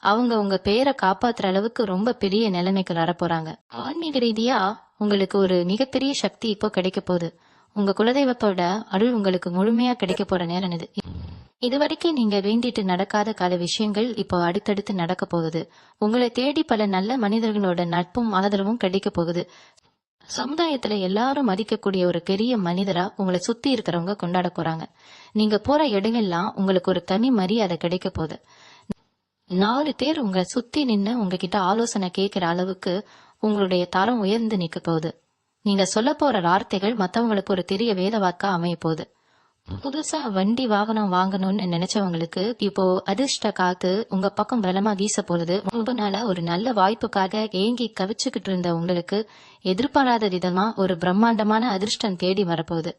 அவங்க உங்க பேரை காப்பாத்துற அளவுக்கு ரொம்ப பெரிய நிலைமைக்கு வரப்போறாங்க. ஆன்மீக ரீதியா உங்களுக்கு ஒரு மிகப்பெரிய சக்தி இப்போ கிடைக்க போகுது. உங்க குலதெய்வத்தோட அருள் உங்களுக்கு முழுமையா கிடைக்க போற நேரம் இது. இதுவரைக்கும் நீங்க வேண்டிட்டு நடக்காத பல விஷயங்கள் இப்போ அடுத்தடுத்து நடக்க போகுது. உங்களை தேடி பல நல்ல மனிதர்களோட நட்பும் ஆதரவும் கிடைக்க போகுது. சமுதாயத்துல எல்லாரும் மதிக்கக்கூடிய ஒரு பெரிய மனிதரா உங்களை சுத்தி இருக்கிறவங்க கொண்டாட போறாங்க. நீங்க போற இடங்கள்லாம் உங்களுக்கு ஒரு தனி மரியாதை கிடைக்க போகுது. 4 பேர் உங்களை சுத்தி நின்னு உங்ககிட்ட ஆலோசனை கேட்கிற அளவுக்கு உங்களுடைய தரம் உயர்ந்து நிக்க போகுது. நீங்க சொல்ல போற வார்த்தைகள் மத்தவங்களுக்கு ஒரு பெரிய வேத வாக்கா அமைய போகுது. புதுசா வண்டி வாகனம் வாங்கணும்னு நினைச்சவங்களுக்கு இப்போ அதிர்ஷ்ட காத்து உங்க பக்கம் பலமா வீச போகுது. ரொம்ப நாளா ஒரு நல்ல வாய்ப்புக்காக ஏங்கி கவிச்சுக்கிட்டு இருந்த உங்களுக்கு எதிர்பாராத விதமா ஒரு பிரம்மாண்டமான அதிர்ஷ்டம் தேடி வரப்போகுது.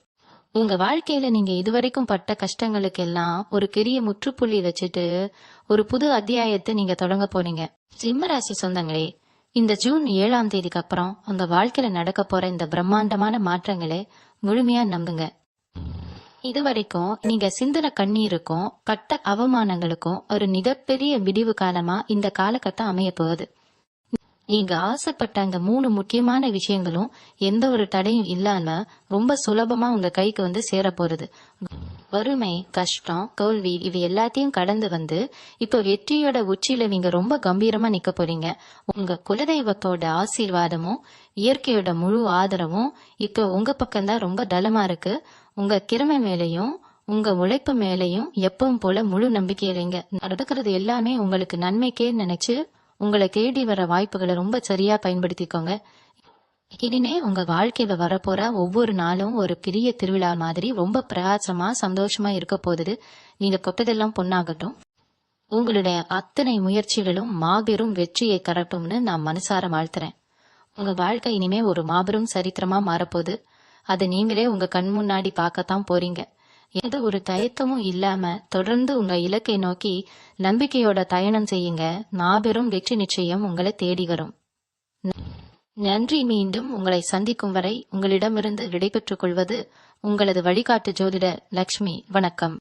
உங்க வாழ்க்கையில நீங்க இதுவரைக்கும் பட்ட கஷ்டங்களுக்கு எல்லாம் ஒரு பெரிய முற்றுப்புள்ளி வச்சுட்டு ஒரு புது அத்தியாயத்தை நீங்க தொடங்க போறீங்க. சிம்மராசி சொந்தங்களே, இந்த ஜூன் 7ஆம் தேதிக்கு அப்புறம் உங்க வாழ்க்கையில நடக்க போற இந்த பிரம்மாண்டமான மாற்றங்களை முழுமையா நம்புங்க. இதுவரைக்கும் நீங்க சிந்தின கண்ணீருக்கும் பட்ட அவமானங்களுக்கும் ஒரு மிகப்பெரிய விடிவு காலமா இந்த காலகட்டம் அமைய போகுது. நீங்க ஆசைப்பட்ட அந்த 3 முக்கியமான விஷயங்களும் எந்த ஒரு தடையும் இல்லாம ரொம்ப சுலபமா உங்க கைக்கு வந்து சேர போறது. வறுமை, கஷ்டம், தோல்வி இவை எல்லாத்தையும் கடந்து வந்து இப்போ வெற்றியோட உச்சியில நீங்க ரொம்ப கம்பீரமா நிக்க போறீங்க. உங்க குலதெய்வத்தோட ஆசீர்வாதமும் இயற்கையோட முழு ஆதரவும் இப்போ உங்க பக்கம்தான் ரொம்ப பலமா இருக்கு. உங்க திறமை மேலையும் உங்க உழைப்பு மேலையும் எப்பவும் போல முழு நம்பிக்கை வைங்க. நடக்கிறது எல்லாமே உங்களுக்கு நன்மைக்கே நினைச்சு உங்களை தேடி வர வாய்ப்புகளை ரொம்ப சரியா பயன்படுத்திக்கோங்க. இனிமே உங்க வாழ்க்கையில வரப்போற ஒவ்வொரு நாளும் ஒரு பெரிய திருவிழா மாதிரி ரொம்ப பிரகாசமா சந்தோஷமா இருக்க போகுது. நீங்க கொட்டதெல்லாம் பொண்ணாகட்டும். உங்களுடைய அத்தனை முயற்சிகளும் மாபெரும் வெற்றியை தரட்டும்னு நான் மனசார வாழ்த்துறேன். உங்க வாழ்க்கை இனிமே ஒரு மாபெரும் சரித்திரமா மாறப்போகுது. அதை நீங்களே உங்க கண் முன்னாடி பார்க்கத்தான் போறீங்க. எந்த ஒரு தயக்கமும் இல்லாம தொடர்ந்து உங்க இலக்கை நோக்கி நம்பிக்கையோட பயணம் செய்யுங்க. மாபெரும் வெற்றி நிச்சயம் உங்களை தேடி வரும். நன்றி. மீண்டும் உங்களை சந்திக்கும் வரை உங்களிடமிருந்து விடைபெற்றுக் கொள்வது உங்களது வழிகாட்டு ஜோதிடர் லக்ஷ்மி. வணக்கம்.